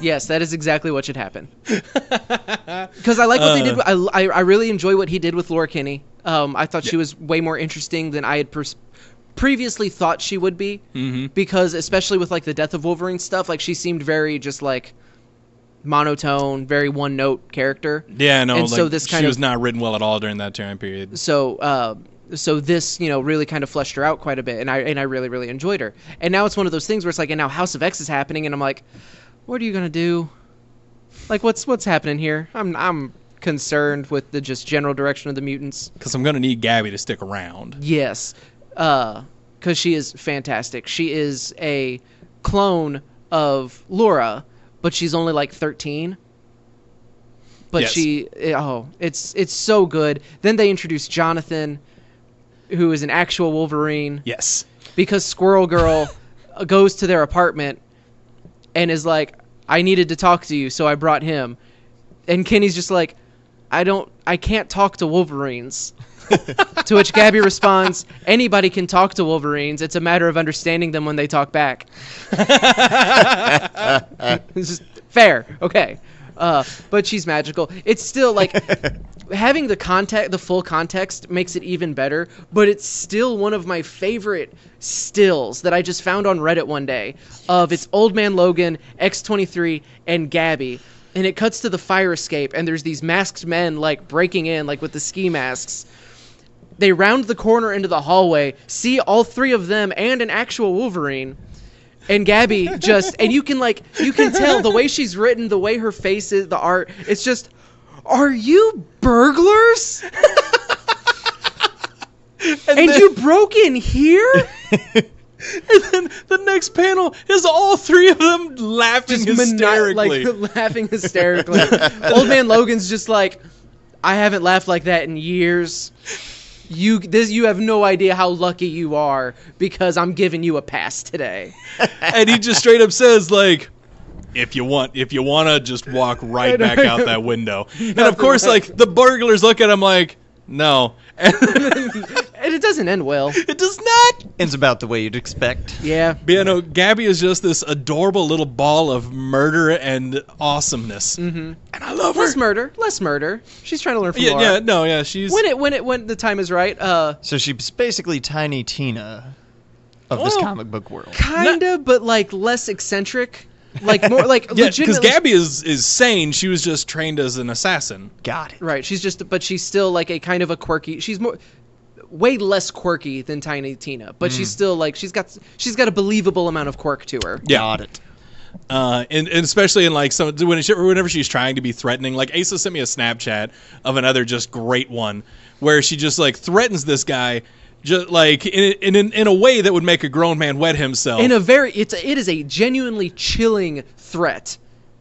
Speaker 3: Yes, that is exactly what should happen. Because I like what they did. I really enjoy what he did with Laura Kinney. I thought she was way more interesting than I had previously thought she would be. Mm-hmm. Because especially with like the Death of Wolverine stuff, like she seemed very just like monotone, very one note character.
Speaker 2: Yeah, no,
Speaker 3: and
Speaker 2: like
Speaker 3: so this
Speaker 2: she was not written well at all during that time period.
Speaker 3: So this, you know, really kind of fleshed her out quite a bit, and I really, really enjoyed her. And now it's one of those things where it's like, and now House of X is happening, and I'm like, what are you gonna do? Like, what's happening here? I'm concerned with the just general direction of the mutants.
Speaker 2: Because I'm gonna need Gabby to stick around.
Speaker 3: Yes, because she is fantastic. She is a clone of Laura, but she's only like 13. But yes. It's so good. Then they introduced Jonathan, who is an actual Wolverine.
Speaker 2: Yes. Because
Speaker 3: Squirrel Girl goes to their apartment and is like, I needed to talk to you, so I brought him. And Kenny's just like, I can't talk to Wolverines. To which Gabby responds, anybody can talk to Wolverines. It's a matter of understanding them when they talk back. It's just fair. Okay. But she's magical. It's still like having the full context makes it even better, but it's still one of my favorite stills that I just found on Reddit one day of it's Old Man Logan, X-23, and Gabby. And it cuts to the fire escape, and there's these masked men like breaking in, like with the ski masks. They round the corner into the hallway, see all three of them and an actual Wolverine. And Gabby just, and you can tell the way she's written, the way her face is, the art, it's just, are you burglars? and you broke in here?
Speaker 2: And then the next panel is all three of them laughing hysterically.
Speaker 3: Laughing hysterically. Old Man Logan's just like, I haven't laughed like that in years. You have no idea how lucky you are because I'm giving you a pass today.
Speaker 2: And he just straight up says like, if you want to just walk right back out that window. And of course like the burglars look at him like, no.
Speaker 3: And it doesn't end well.
Speaker 2: It does not.
Speaker 4: Ends about the way you'd expect.
Speaker 3: Yeah.
Speaker 2: But yeah, no, Gabby is just this adorable little ball of murder and awesomeness. Mm-hmm. And I love her.
Speaker 3: Less murder. She's trying to learn from Laura.
Speaker 2: She's
Speaker 3: when the time is right.
Speaker 4: So she's basically Tiny Tina. of this comic book world.
Speaker 3: Kinda, but like less eccentric. Like more like
Speaker 2: Yeah, because
Speaker 3: legitimately.
Speaker 2: Gabby is sane. She was just trained as an assassin.
Speaker 4: Got it.
Speaker 3: Right, but she's still like a kind of a quirky. She's way less quirky than Tiny Tina, but she's still like she's got a believable amount of quirk to her.
Speaker 2: Yeah.
Speaker 4: Got it.
Speaker 2: And especially in like whenever she's trying to be threatening, like Asa sent me a Snapchat of another just great one where she just like threatens this guy, just like in a way that would make a grown man wet himself.
Speaker 3: In a it is a genuinely chilling threat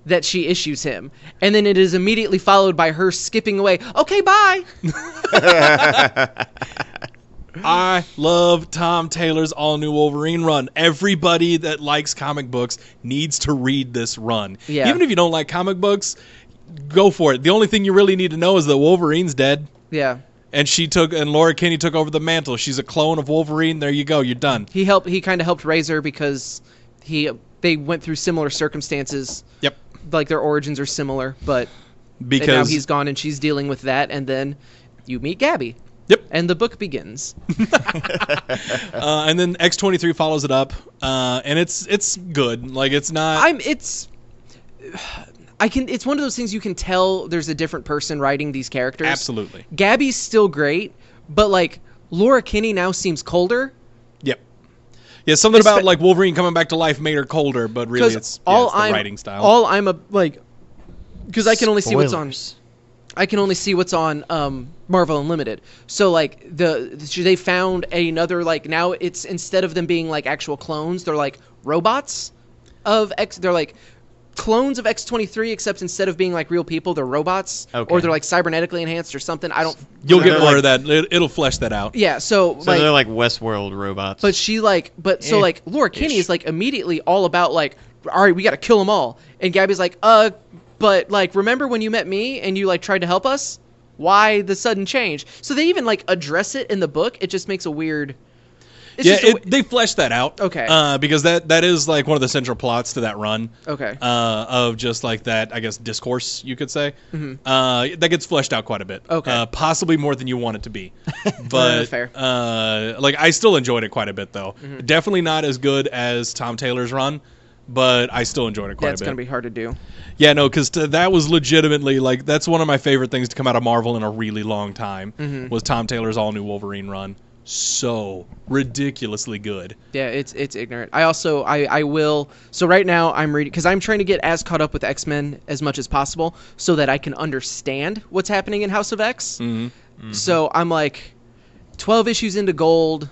Speaker 3: that she issues him, and then it is immediately followed by her skipping away. Okay, bye.
Speaker 2: I love Tom Taylor's all-new Wolverine run. Everybody that likes comic books needs to read this run.
Speaker 3: Yeah.
Speaker 2: Even if you don't like comic books, go for it. The only thing you really need to know is that Wolverine's dead.
Speaker 3: Yeah.
Speaker 2: And Laura Kinney took over the mantle. She's a clone of Wolverine. There you go. You're done.
Speaker 3: He kind of helped raise her because they went through similar circumstances.
Speaker 2: Yep.
Speaker 3: Like their origins are similar, but and now he's gone and she's dealing with that, and then you meet Gabby.
Speaker 2: Yep.
Speaker 3: And the book begins.
Speaker 2: And then X-23 follows it up, and it's good. Like it's not.
Speaker 3: It's one of those things you can tell there's a different person writing these characters.
Speaker 2: Absolutely.
Speaker 3: Gabby's still great, but like Laura Kinney now seems colder.
Speaker 2: Yep. Yeah, something about like Wolverine coming back to life made her colder, but really it's the writing style.
Speaker 3: Because I can only see what's on. I can only see what's on Marvel Unlimited. So like they found another like now it's instead of them being like actual clones, they're like robots of X. They're like clones of X-23, except instead of being like real people, they're robots, or they're like cybernetically enhanced or something.
Speaker 2: You'll get more of that. It'll flesh that out.
Speaker 3: Yeah. So
Speaker 4: they're like Westworld robots.
Speaker 3: But Laura Kinney is like immediately all about like, all right, we got to kill them all, and Gabby's like, but like, remember when you met me and you like tried to help us? Why the sudden change? So they even like address it in the book. It just makes a weird.
Speaker 2: They flesh that out.
Speaker 3: Okay.
Speaker 2: Because that is like one of the central plots to that run.
Speaker 3: Okay.
Speaker 2: Of just like that, I guess, discourse, you could say.
Speaker 3: Mm-hmm.
Speaker 2: That gets fleshed out quite a bit.
Speaker 3: Okay.
Speaker 2: Possibly more than you want it to be. But
Speaker 3: fair.
Speaker 2: Like I still enjoyed it quite a bit though.
Speaker 3: Mm-hmm.
Speaker 2: Definitely not as good as Tom Taylor's run, but I still enjoyed it quite a bit.
Speaker 3: That's gonna be hard to do.
Speaker 2: Yeah, no, because that was legitimately like that's one of my favorite things to come out of Marvel in a really long time.
Speaker 3: Mm-hmm.
Speaker 2: Was Tom Taylor's all new Wolverine run. So ridiculously good.
Speaker 3: Yeah, it's ignorant. I will. So right now I'm reading because I'm trying to get as caught up with X-Men as much as possible so that I can understand what's happening in House of X.
Speaker 2: Mm-hmm. Mm-hmm.
Speaker 3: So I'm like 12 issues into Gold,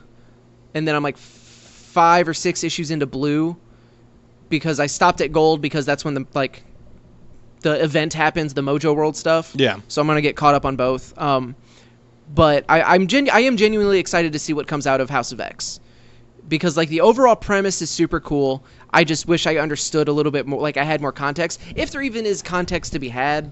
Speaker 3: and then I'm like 5 or 6 issues into Blue, because I stopped at Gold because that's when the event happens, the Mojo World stuff.
Speaker 2: Yeah.
Speaker 3: So I'm gonna get caught up on both. But I am genuinely excited to see what comes out of House of X, because like the overall premise is super cool. I just wish I understood a little bit more, like I had more context, if there even is context to be had,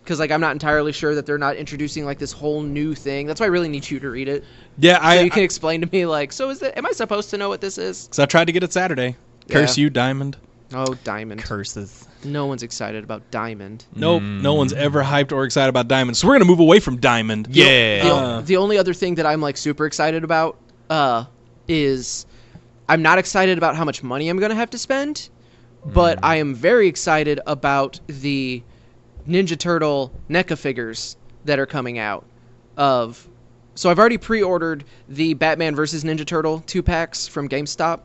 Speaker 3: because like I'm not entirely sure that they're not introducing like this whole new thing. That's why I really need you to read it.
Speaker 2: Yeah,
Speaker 3: so you can explain to me like, so am I supposed to know what this is?
Speaker 2: Because I tried to get it Saturday. Curse you, Diamond.
Speaker 3: Oh, Diamond.
Speaker 4: Curses.
Speaker 3: No one's excited about Diamond.
Speaker 2: Nope, no one's ever hyped or excited about Diamond. So we're gonna move away from Diamond.
Speaker 4: Yeah.
Speaker 3: The only other thing that I'm like super excited about is I'm not excited about how much money I'm gonna have to spend, but I am very excited about the Ninja Turtle NECA figures that are coming out. So I've already pre-ordered the Batman vs. Ninja Turtle 2-packs from GameStop,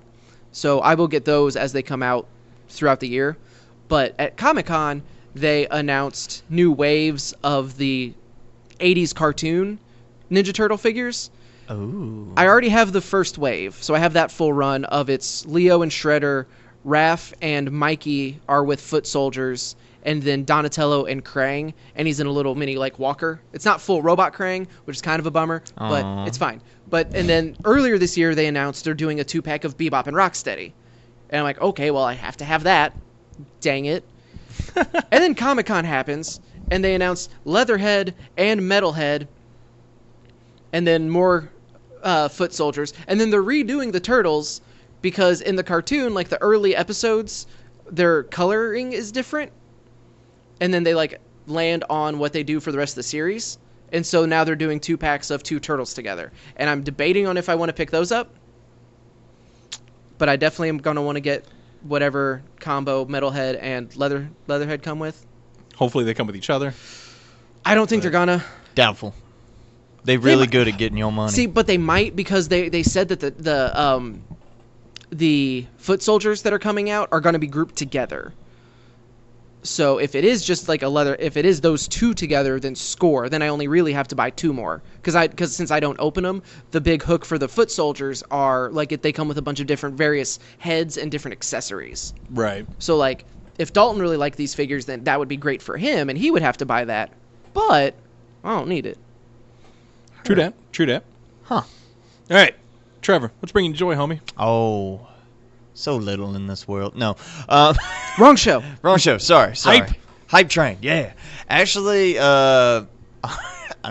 Speaker 3: so I will get those as they come out throughout the year. But at Comic-Con, they announced new waves of the 80s cartoon Ninja Turtle figures.
Speaker 4: Oh.
Speaker 3: I already have the first wave, so I have that full run of it's Leo and Shredder, Raph and Mikey are with foot soldiers, and then Donatello and Krang, and he's in a little mini like walker. It's not full robot Krang, which is kind of a bummer, but it's fine. And then earlier this year they announced they're doing a 2-pack of Bebop and Rocksteady. And I'm like, okay, well I have to have that. Dang it. And then Comic-Con happens, and they announce Leatherhead and Metalhead, and then more foot soldiers. And then they're redoing the Turtles, because in the cartoon, like the early episodes, their coloring is different. And then they like land on what they do for the rest of the series. And so now they're doing 2-packs of 2 Turtles together. And I'm debating on if I want to pick those up. but I definitely am gonna want to get whatever combo Metalhead and Leatherhead come with.
Speaker 2: Hopefully they come with each other.
Speaker 3: I don't think they're gonna.
Speaker 4: Doubtful. They're really good at getting your money.
Speaker 3: See, but they might, because they said that the foot soldiers that are coming out are gonna be grouped together. So if it is just like if it is those two together, then score. Then I only really have to buy 2 more, because since I don't open them, the big hook for the foot soldiers are like they come with a bunch of different various heads and different accessories.
Speaker 2: Right.
Speaker 3: So like if Dalton really liked these figures, then that would be great for him, and he would have to buy that. But I don't need it.
Speaker 2: True that. True that.
Speaker 4: Huh.
Speaker 2: All right, Trevor, what's bringing you joy, homie?
Speaker 4: Oh, so little in this world. No.
Speaker 3: Wrong show.
Speaker 4: Wrong show. Sorry.
Speaker 2: Hype.
Speaker 4: Hype train. Yeah. Actually, I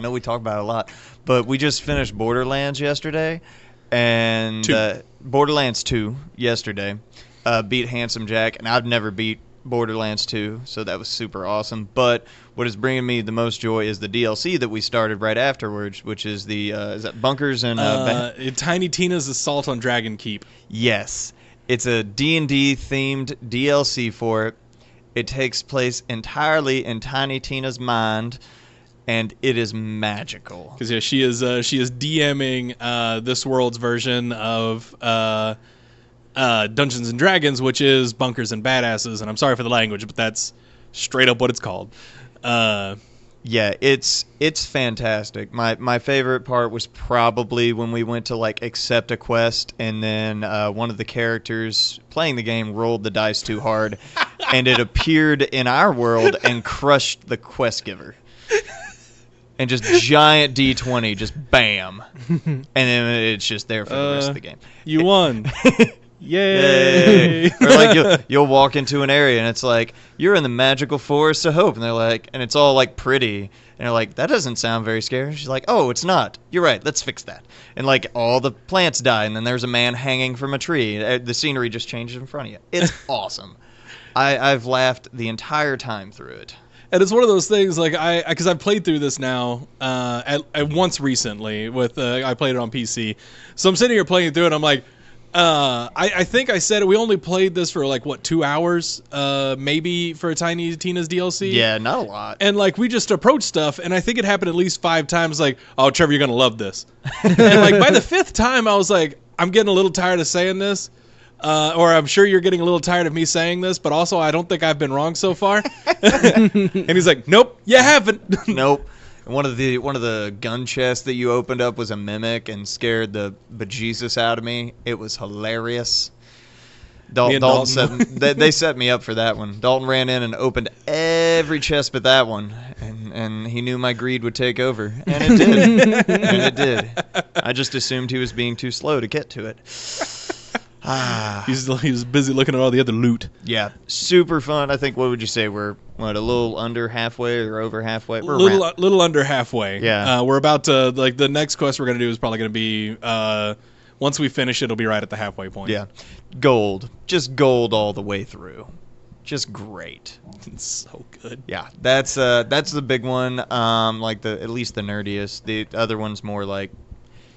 Speaker 4: know we talk about it a lot, but we just finished Borderlands yesterday, and Borderlands 2 yesterday. Beat Handsome Jack, and I've never beat Borderlands 2, so that was super awesome. But what is bringing me the most joy is the DLC that we started right afterwards, which is the is that Bunkers and
Speaker 2: Tiny Tina's Assault on Dragon Keep.
Speaker 4: Yes. It's a D&D themed DLC for it. It takes place entirely in Tiny Tina's mind, and it is magical.
Speaker 2: Because yeah, she is DMing this world's version of Dungeons and Dragons, which is Bunkers and Badasses. And I'm sorry for the language, but that's straight up what it's called.
Speaker 4: Yeah, it's fantastic. My favorite part was probably when we went to like accept a quest, and then one of the characters playing the game rolled the dice too hard, and it appeared in our world and crushed the quest giver. And just giant D20, just bam, and then it's just there for the rest of the game.
Speaker 2: You won. Yay!
Speaker 4: Or like you'll walk into an area and it's like, you're in the magical forest of hope, and they're like, and it's all like pretty, and they're like, that doesn't sound very scary. She's like, oh, it's not. You're right. Let's fix that. And like all the plants die, and then there's a man hanging from a tree. The scenery just changes in front of you. It's awesome. I've laughed the entire time through it.
Speaker 2: And it's one of those things, like because I've played through this now at once recently with I played it on PC, so I'm sitting here playing through it. And I'm like, I think I said we only played this for like 2 hours, maybe for Tiny Tina's DLC.
Speaker 4: Yeah, not a lot.
Speaker 2: And like we just approached stuff, and I think it happened at least 5 times. Like, oh, Trevor, you're gonna love this. And like by the 5th time, I was like, I'm getting a little tired of saying this. Or I'm sure you're getting a little tired of me saying this, but also I don't think I've been wrong so far. And he's like, nope, you haven't.
Speaker 4: Nope. One of the gun chests that you opened up was a mimic and scared the bejesus out of me. It was hilarious. Dalton they set me up for that one. Dalton ran in and opened every chest but that one, and he knew my greed would take over, and it did. And it did. I just assumed he was being too slow to get to it.
Speaker 2: He was busy looking at all the other loot.
Speaker 4: Yeah, super fun. I think, what would you say, we're a little under halfway or over halfway? We're
Speaker 2: little under halfway.
Speaker 4: Yeah.
Speaker 2: We're about to, like, the next quest we're going to do is probably going to be, once we finish, it'll be right at the halfway point.
Speaker 4: Yeah. Gold. Just gold all the way through. Just great.
Speaker 2: It's so good.
Speaker 4: Yeah, that's the big one. Like at least the nerdiest. The other one's more like,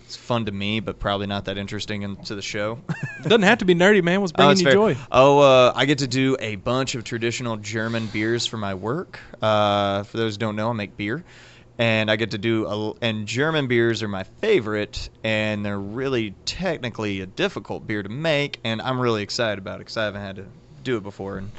Speaker 4: it's fun to me, but probably not that interesting to the show.
Speaker 2: It doesn't have to be nerdy, man. What's bringing you joy?
Speaker 4: I get to do a bunch of traditional German beers for my work. For those who don't know, I make beer. And I get to do, and German beers are my favorite, and they're really technically a difficult beer to make, and I'm really excited about it because I haven't had to do it before. And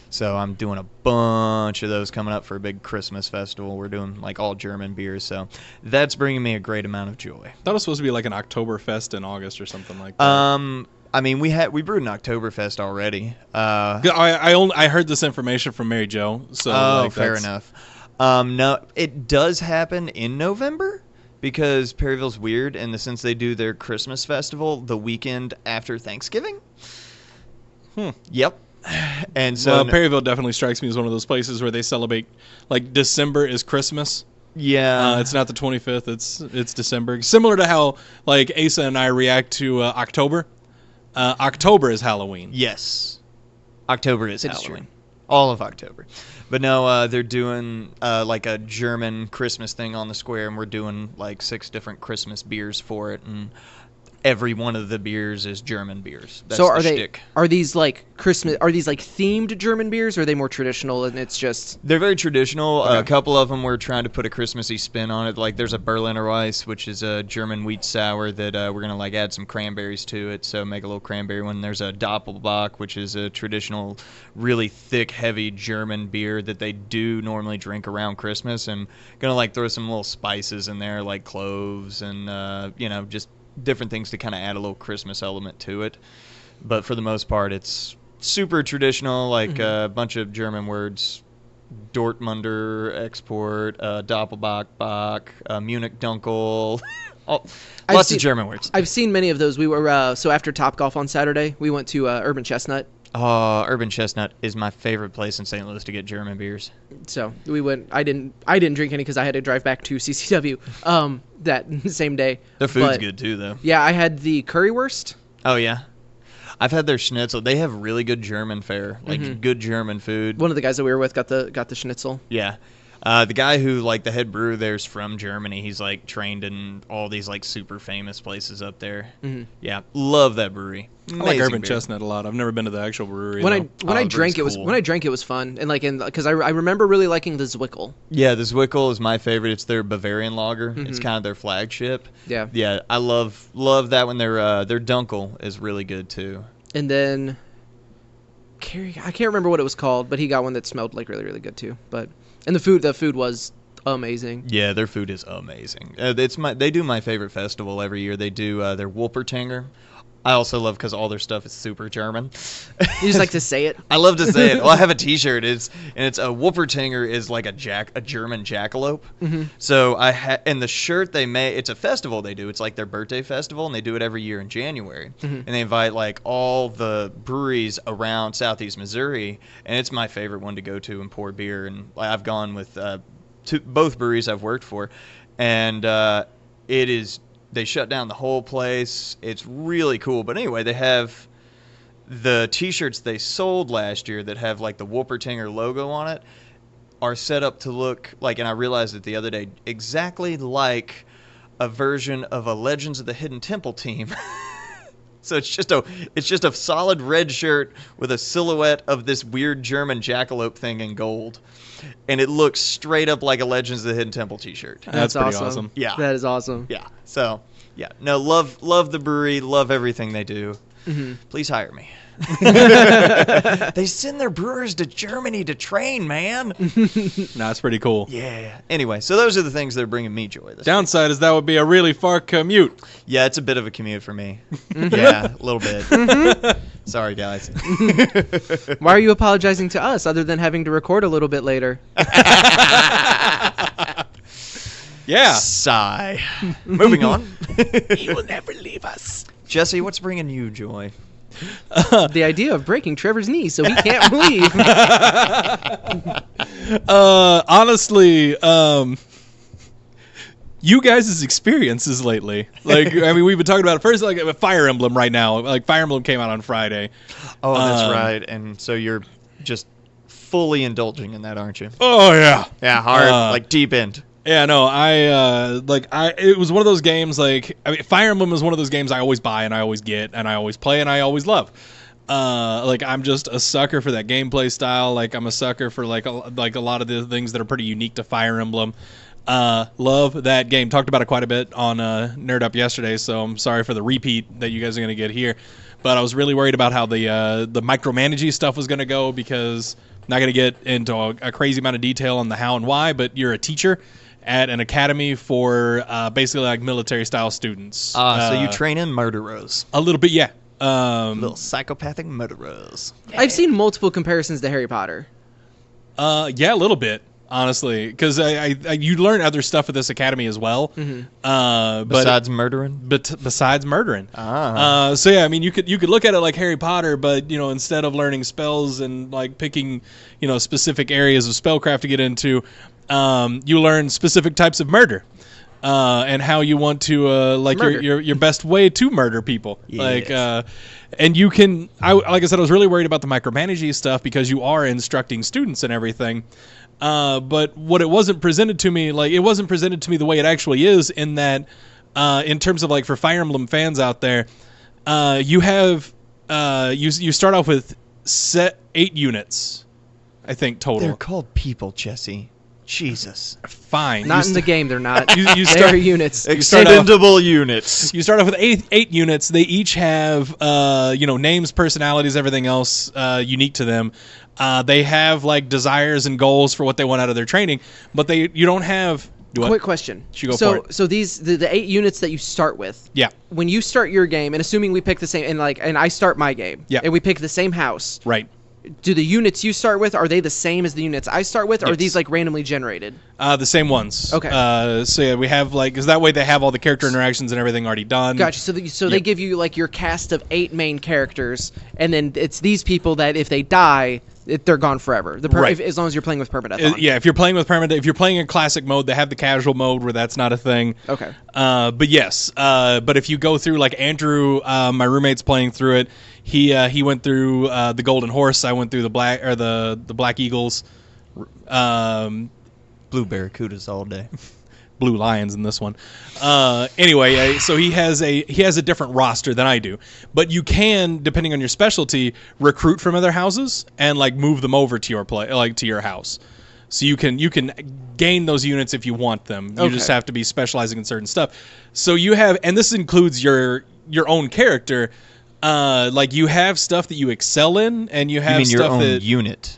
Speaker 4: so I'm doing a bunch of those coming up for a big Christmas festival. We're doing like all German beers, so that's bringing me a great amount of joy.
Speaker 2: That was supposed to be like an Oktoberfest in August or something like that.
Speaker 4: I mean, we brewed an Oktoberfest already.
Speaker 2: I heard this information from Mary Jo. So
Speaker 4: fair enough. No, it does happen in November because Perryville's weird in the sense they do their Christmas festival the weekend after Thanksgiving. Yep. And so
Speaker 2: Perryville definitely strikes me as one of those places where they celebrate, like, December is Christmas.
Speaker 4: Yeah.
Speaker 2: It's not the 25th, it's December. Similar to how, like, Asa and I react to October. October is Halloween.
Speaker 4: Yes. October is
Speaker 3: It's
Speaker 4: Halloween.
Speaker 3: true.
Speaker 4: All of October. But no, they're doing like a German Christmas thing on the square, and we're doing like 6 different Christmas beers for it. And every one of the beers is German beers. That's
Speaker 3: So are
Speaker 4: the
Speaker 3: they?
Speaker 4: shtick.
Speaker 3: Are these like Christmas? Are these like themed German beers, or are they more traditional and it's just?
Speaker 4: They're very traditional.
Speaker 3: Okay.
Speaker 4: A couple of them we're trying to put a Christmassy spin on it. Like there's a Berliner Weiss, which is a German wheat sour that we're gonna like add some cranberries to it, so make a little cranberry one. There's a Doppelbock, which is a traditional, really thick, heavy German beer that they do normally drink around Christmas, and gonna like throw some little spices in there, like cloves and just different things to kind of add a little Christmas element to it. But for the most part, it's super traditional, like a bunch of German words. Dortmunder export, Doppelbock, Bach, Munich Dunkel, lots of German words.
Speaker 3: I've seen many of those. We were so after Topgolf on Saturday, we went to Urban Chestnut.
Speaker 4: Urban Chestnut is my favorite place in St. Louis to get German beers.
Speaker 3: So we went. I didn't drink any because I had to drive back to CCW that same day.
Speaker 4: Their food's
Speaker 3: But,
Speaker 4: good too, though.
Speaker 3: Yeah, I had the currywurst.
Speaker 4: Oh yeah, I've had their schnitzel. They have really good German fare, like good German food.
Speaker 3: One of the guys that we were with got the schnitzel.
Speaker 4: Yeah. The guy who, like, the head brewer there's from Germany. He's, like, trained in all these, like, super famous places up there. Yeah, love that brewery.
Speaker 2: I like Urban Chestnut a lot. I've never been to the actual brewery.
Speaker 3: When
Speaker 2: though.
Speaker 3: I drank it
Speaker 4: cool.
Speaker 3: when I drank it was fun, and like because I remember really liking the Zwickel.
Speaker 4: Yeah, the Zwickel is my favorite. It's their Bavarian lager. It's kind of their flagship.
Speaker 3: Yeah.
Speaker 4: Yeah, I love that one. Their Dunkel is really good too.
Speaker 3: And then I can't remember what it was called, but he got one that smelled like really, really good too. And the food was amazing.
Speaker 4: Yeah, their food is amazing. They do my favorite festival every year. They do their Wuppertanger. I also love because all their stuff is super German.
Speaker 3: You just like to say it.
Speaker 4: I love to say it. Well, I have a T-shirt. It's a Wuppertanger is like a German jackalope. So and the shirt they make. It's a festival they do. It's like their birthday festival, and they do it every year in January. And they invite like all the breweries around Southeast Missouri, and it's my favorite one to go to and pour beer. And I've gone with both breweries I've worked for, and it is. They shut down the whole place. It's really cool. But anyway, they have the T-shirts they sold last year that have like the Wuppertanger logo on it are set up to look like, and I realized it the other day, exactly like a version of a Legends of the Hidden Temple team. So it's just a solid red shirt with a silhouette of this weird German jackalope thing in gold. And it looks straight up like a Legends of the Hidden Temple t-shirt.
Speaker 2: That's pretty awesome.
Speaker 4: Yeah.
Speaker 3: That is awesome.
Speaker 4: Yeah. So, yeah. No, love the brewery, love everything they do. Please hire me. They send their brewers to Germany to train, man.
Speaker 2: No, it's pretty cool.
Speaker 4: Yeah. Anyway, so those are the things that are bringing me joy this week.
Speaker 2: Downside is that would be a really far commute.
Speaker 4: Yeah, it's a bit of a commute for me. Yeah, a little bit. Sorry, guys.
Speaker 3: Why are you apologizing to us other than having to record a little bit later?
Speaker 2: Yeah.
Speaker 4: Sigh. Moving on.
Speaker 1: He will never leave us.
Speaker 4: Jesse, what's bringing you joy?
Speaker 3: The idea of breaking Trevor's knee so he can't leave.
Speaker 2: Honestly, you guys' experiences lately. Like, I mean, we've been talking about it first, like Fire Emblem right now. Like, Fire Emblem came out on Friday.
Speaker 4: Oh, that's right. And so you're just fully indulging in that, aren't you?
Speaker 2: Oh, yeah.
Speaker 4: Yeah, hard, like deep end.
Speaker 2: Yeah, no, it was one of those games, like, I mean, Fire Emblem is one of those games I always buy and I always get and I always play and I always love. Like, I'm just a sucker for that gameplay style. Like, I'm a sucker for, like a lot of the things that are pretty unique to Fire Emblem. Love that game. Talked about it quite a bit on Nerd Up yesterday, so I'm sorry for the repeat that you guys are going to get here. But I was really worried about how the micromanaging stuff was going to go because I'm not going to get into a crazy amount of detail on the how and why, but you're a teacher at an academy for basically like military-style students.
Speaker 4: So you train in murderers.
Speaker 2: A little bit, yeah.
Speaker 4: Little psychopathic murderers.
Speaker 3: I've seen multiple comparisons to Harry Potter.
Speaker 2: Yeah, a little bit, honestly, because you learn other stuff at this academy as well.
Speaker 4: Besides murdering?
Speaker 2: Besides murdering. So yeah, I mean, you could look at it like Harry Potter, but you know, instead of learning spells and like picking, you know, specific areas of spellcraft to get into, you learn specific types of murder. And how you want to like your best way to murder people.
Speaker 4: Yes.
Speaker 2: Like and you can like I said, I was really worried about the micromanaging stuff because you are instructing students and everything. But what it wasn't presented to me the way it actually is, in that in terms of like for Fire Emblem fans out there, you have you start off with 8 units, I think total.
Speaker 4: They're called people, Jesse. Jesus.
Speaker 2: Fine.
Speaker 3: Not in the game, they're not.
Speaker 2: You
Speaker 3: They're
Speaker 2: start
Speaker 3: units.
Speaker 4: Expendable units.
Speaker 2: You start off with 8 units. They each have names, personalities, everything else unique to them. They have like desires and goals for what they want out of their training, but you don't have.
Speaker 3: Quick question.
Speaker 2: You go for it.
Speaker 3: So the 8 units that you start with.
Speaker 2: Yeah.
Speaker 3: When you start your game, and assuming we pick the same, and I start my game.
Speaker 2: Yeah.
Speaker 3: And we pick the same house.
Speaker 2: Right.
Speaker 3: Do the units you start with, are they the same as the units I start with, or are
Speaker 2: Yes.
Speaker 3: these like randomly generated?
Speaker 2: The same ones.
Speaker 3: Okay.
Speaker 2: So yeah, we have like, because that way they have all the character interactions and everything already done.
Speaker 3: Gotcha. So they give you like your cast of 8 main characters, and then it's these people that if they die, they're gone forever.
Speaker 2: Right.
Speaker 3: As long as you're playing with permadeath on.
Speaker 2: Yeah, if you're playing with permanent, if you're playing in classic mode, they have the casual mode where that's not a thing.
Speaker 3: Okay.
Speaker 2: But yes, but if you go through like Andrew, my roommate's playing through it. He went through the Golden Horse. I went through the Black Eagles.
Speaker 4: Blue Barracudas all day.
Speaker 2: Blue Lions in this one. Anyway, so he has a different roster than I do, but you can, depending on your specialty, recruit from other houses and like move them over to your to your house. So you can gain those units if you want them. You just have to be specializing in certain stuff. So you have, and this includes your own character. Like you have stuff that you excel in, and you have
Speaker 4: your
Speaker 2: stuff
Speaker 4: own
Speaker 2: that
Speaker 4: unit.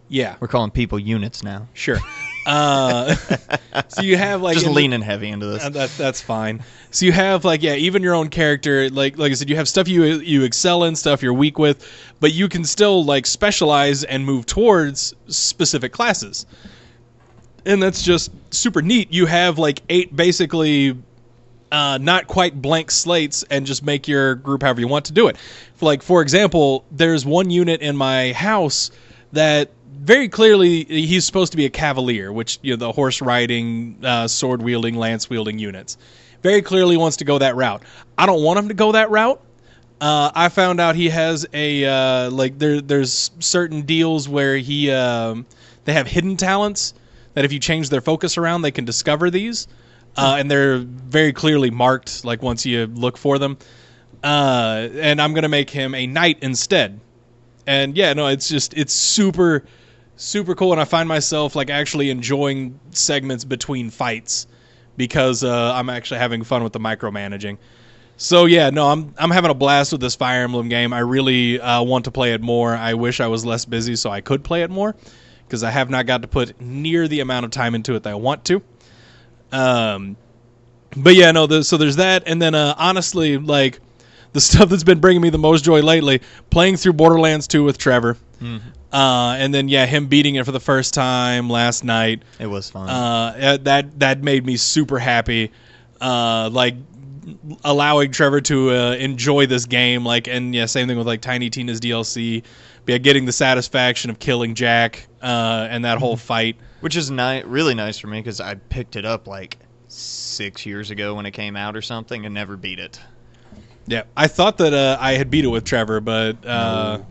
Speaker 2: Yeah,
Speaker 4: We're calling people units now.
Speaker 2: sure. So you have like
Speaker 4: Just leaning heavy into this.
Speaker 2: That's fine. So you have like even your own character. Like I said, you have stuff you excel in, stuff you're weak with, but you can still like specialize and move towards specific classes. And that's just super neat. You have like 8 basically not quite blank slates, and just make your group however you want to do it. For example, there's one unit in my house that very clearly he's supposed to be a cavalier, which the horse riding, sword wielding, lance wielding units. Very clearly wants to go that route. I don't want him to go that route. I found out he has a there's certain deals where they have hidden talents that if you change their focus around, they can discover these, and they're very clearly marked like once you look for them. And I'm gonna make him a knight instead. And it's super cool, and I find myself like actually enjoying segments between fights because I'm actually having fun with the micromanaging. So I'm having a blast with this Fire Emblem game. I really want to play it more. I wish I was less busy so I could play it more, because I have not got to put near the amount of time into it that I want to. So there's that, and then honestly, like the stuff that's been bringing me the most joy lately, playing through Borderlands 2 with Trevor. Mm-hmm. And then him beating it for the first time last night.
Speaker 4: It was fun.
Speaker 2: That made me super happy. Like allowing Trevor to enjoy this game. Same thing with like Tiny Tina's DLC. Getting the satisfaction of killing Jack and that whole fight,
Speaker 4: which is really nice for me because I picked it up like 6 years ago when it came out or something and never beat it.
Speaker 2: Yeah, I thought that I had beat it with Trevor, but
Speaker 4: no.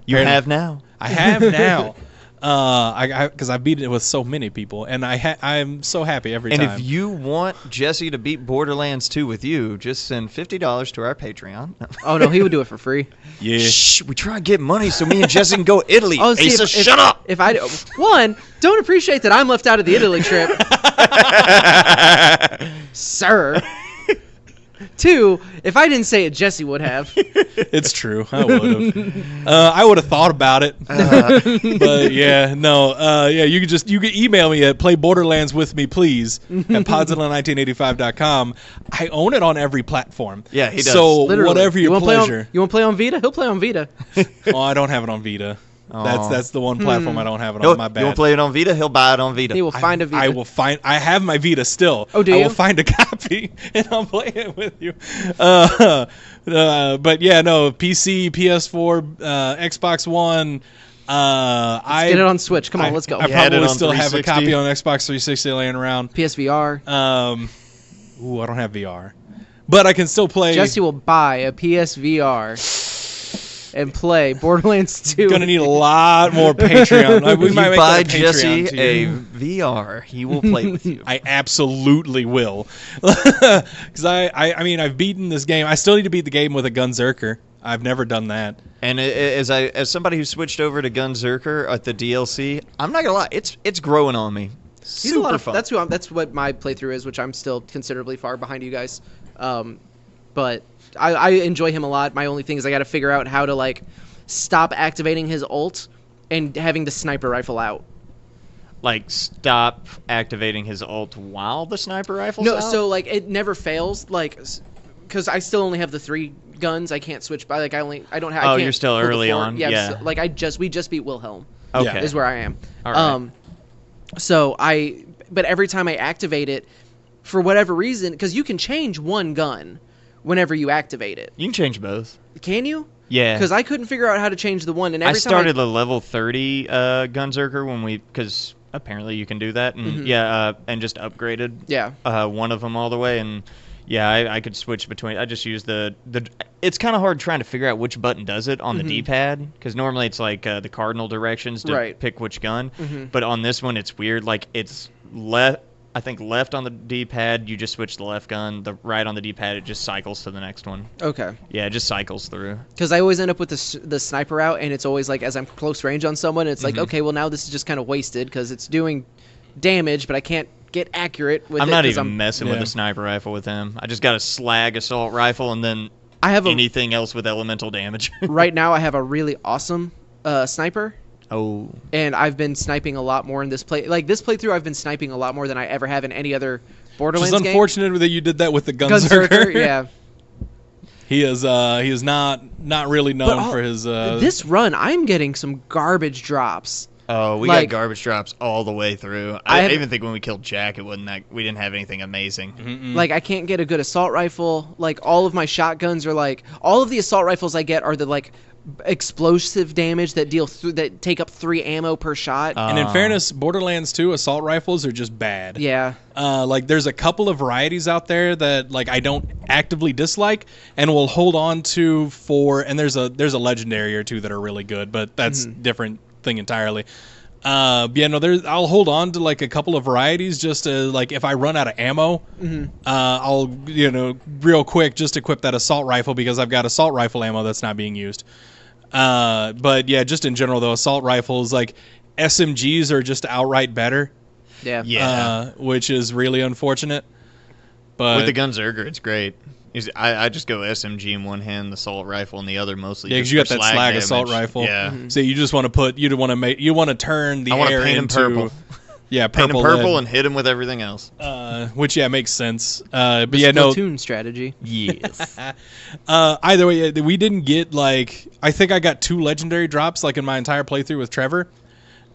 Speaker 4: You have now.
Speaker 2: I have now, because I beat it with so many people, and I'm so happy every time.
Speaker 4: And if you want Jesse to beat Borderlands 2 with you, just send $50 to our Patreon.
Speaker 3: Oh no, he would do it for free.
Speaker 2: Yeah.
Speaker 4: Shh, we try to get money so me and Jesse can go Italy.
Speaker 3: Oh, see,
Speaker 4: Asa, shut up.
Speaker 3: If I don't appreciate that I'm left out of the Italy trip, sir. 2, if I didn't say it, Jesse would have.
Speaker 2: It's true. I would have. I would have thought about it. But you can email me at playborderlandswithmeplease at podzilla1985.com. I own it on every platform.
Speaker 4: Yeah, he does.
Speaker 2: So
Speaker 3: Literally.
Speaker 2: whatever your pleasure.
Speaker 3: You want to play on Vita? He'll play on Vita.
Speaker 2: Oh, I don't have it on Vita. That's the one platform I don't have it on. My bad.
Speaker 4: You want to play it on Vita? He'll buy it on Vita.
Speaker 3: He will find a Vita.
Speaker 2: I have my Vita still.
Speaker 3: Oh, do
Speaker 2: I
Speaker 3: you?
Speaker 2: will find a copy and I'll play it with you. But PC, PS4, Xbox One.
Speaker 3: Let's get it on Switch. Come on, let's go.
Speaker 2: I probably still have a copy on Xbox 360 laying around.
Speaker 3: PSVR.
Speaker 2: I don't have VR, but I can still play.
Speaker 3: Jesse will buy a PSVR. and play Borderlands 2.
Speaker 2: Gonna need a lot more Patreon. Like, we
Speaker 4: If
Speaker 2: might
Speaker 4: you
Speaker 2: make
Speaker 4: buy
Speaker 2: that a Patreon
Speaker 4: Jesse a
Speaker 2: tier.
Speaker 4: VR, he will play with you.
Speaker 2: I absolutely will, because I mean I've beaten this game. I still need to beat the game with a Gunzerker. I've never done that.
Speaker 4: And as somebody who switched over to Gunzerker at the DLC, I'm not gonna lie, it's growing on me.
Speaker 3: He's a lot
Speaker 4: Super
Speaker 3: of
Speaker 4: fun.
Speaker 3: That's what my playthrough is, which I'm still considerably far behind you guys. But I enjoy him a lot. My only thing is I got to figure out how to like stop activating his ult and having the sniper rifle out.
Speaker 4: Like, stop activating his ult while the sniper rifle's
Speaker 3: No,
Speaker 4: out?
Speaker 3: so like it never fails, like, because I still only have the 3 guns. I can't switch by. Like I don't have. I
Speaker 4: Oh,
Speaker 3: can't
Speaker 4: you're still
Speaker 3: pull the
Speaker 4: early
Speaker 3: 4.
Speaker 4: on?
Speaker 3: Yeah.
Speaker 4: Yeah.
Speaker 3: So, like we just beat Wilhelm.
Speaker 4: Okay.
Speaker 3: Is where I am.
Speaker 4: All right.
Speaker 3: So but every time I activate it, for whatever reason, because you can change one gun whenever you activate it.
Speaker 4: You can change both.
Speaker 3: Can you?
Speaker 4: Yeah.
Speaker 3: Because I couldn't figure out how to change the one, and
Speaker 4: I
Speaker 3: every
Speaker 4: started
Speaker 3: time
Speaker 4: a level 30 Gunzerker because apparently you can do that, and and just upgraded one of them all the way, and I could switch between. I just use the. It's kind of hard trying to figure out which button does it on the D-pad, because normally it's like the cardinal directions to pick which gun, but on this one it's weird. Like it's left. I think left on the D-pad, you just switch the left gun. The right on the D-pad, it just cycles to the next one.
Speaker 3: Okay.
Speaker 4: Yeah, it just cycles through.
Speaker 3: Because I always end up with the sniper out, and it's always like as I'm close range on someone, it's like, okay, well now this is just kind of wasted because it's doing damage, but I can't get accurate with it.
Speaker 4: I'm not even messing with the sniper rifle with him. I just got a slag assault rifle and then
Speaker 3: I have
Speaker 4: anything else with elemental damage.
Speaker 3: Right now I have a really awesome sniper.
Speaker 4: Oh.
Speaker 3: And I've been sniping a lot more in this this playthrough. I've been sniping a lot more than I ever have in any other Borderlands game.
Speaker 2: It's unfortunate that you did that with the Gunzerker.
Speaker 3: Yeah.
Speaker 2: He is not really known for his.
Speaker 3: This run, I'm getting some garbage drops.
Speaker 4: Oh, we got garbage drops all the way through. I even think when we killed Jack, it wasn't that we didn't have anything amazing.
Speaker 2: Mm-mm.
Speaker 3: Like I can't get a good assault rifle. Like all of my shotguns are like all of the assault rifles I get are the like explosive damage that that take up 3 ammo per shot.
Speaker 2: And in fairness, Borderlands 2 assault rifles are just bad.
Speaker 3: Yeah.
Speaker 2: Like there's a couple of varieties out there that like I don't actively dislike and will hold on to and there's a legendary or two that are really good, but that's different thing entirely. I'll hold on to like a couple of varieties just to like if I run out of ammo, I'll real quick just equip that assault rifle because I've got assault rifle ammo that's not being used. But yeah, just in general though, assault rifles like SMGs are just outright better.
Speaker 3: Yeah.
Speaker 2: Which is really unfortunate. But
Speaker 4: with the Gunzerker, it's great. I just go SMG in one hand, the assault rifle in the other, mostly.
Speaker 2: Yeah, because you got that slag
Speaker 4: damage.
Speaker 2: assault rifle.
Speaker 4: Yeah.
Speaker 2: So you just want to turn the air
Speaker 4: paint
Speaker 2: into
Speaker 4: him purple.
Speaker 2: Yeah,
Speaker 4: paint
Speaker 2: purple.
Speaker 4: Paint him purple and hit him with everything else.
Speaker 2: Which makes sense.
Speaker 3: But yeah, no Splatoon strategy.
Speaker 4: Yes.
Speaker 2: Either way, we didn't get I think I got 2 legendary drops in my entire playthrough with Trevor.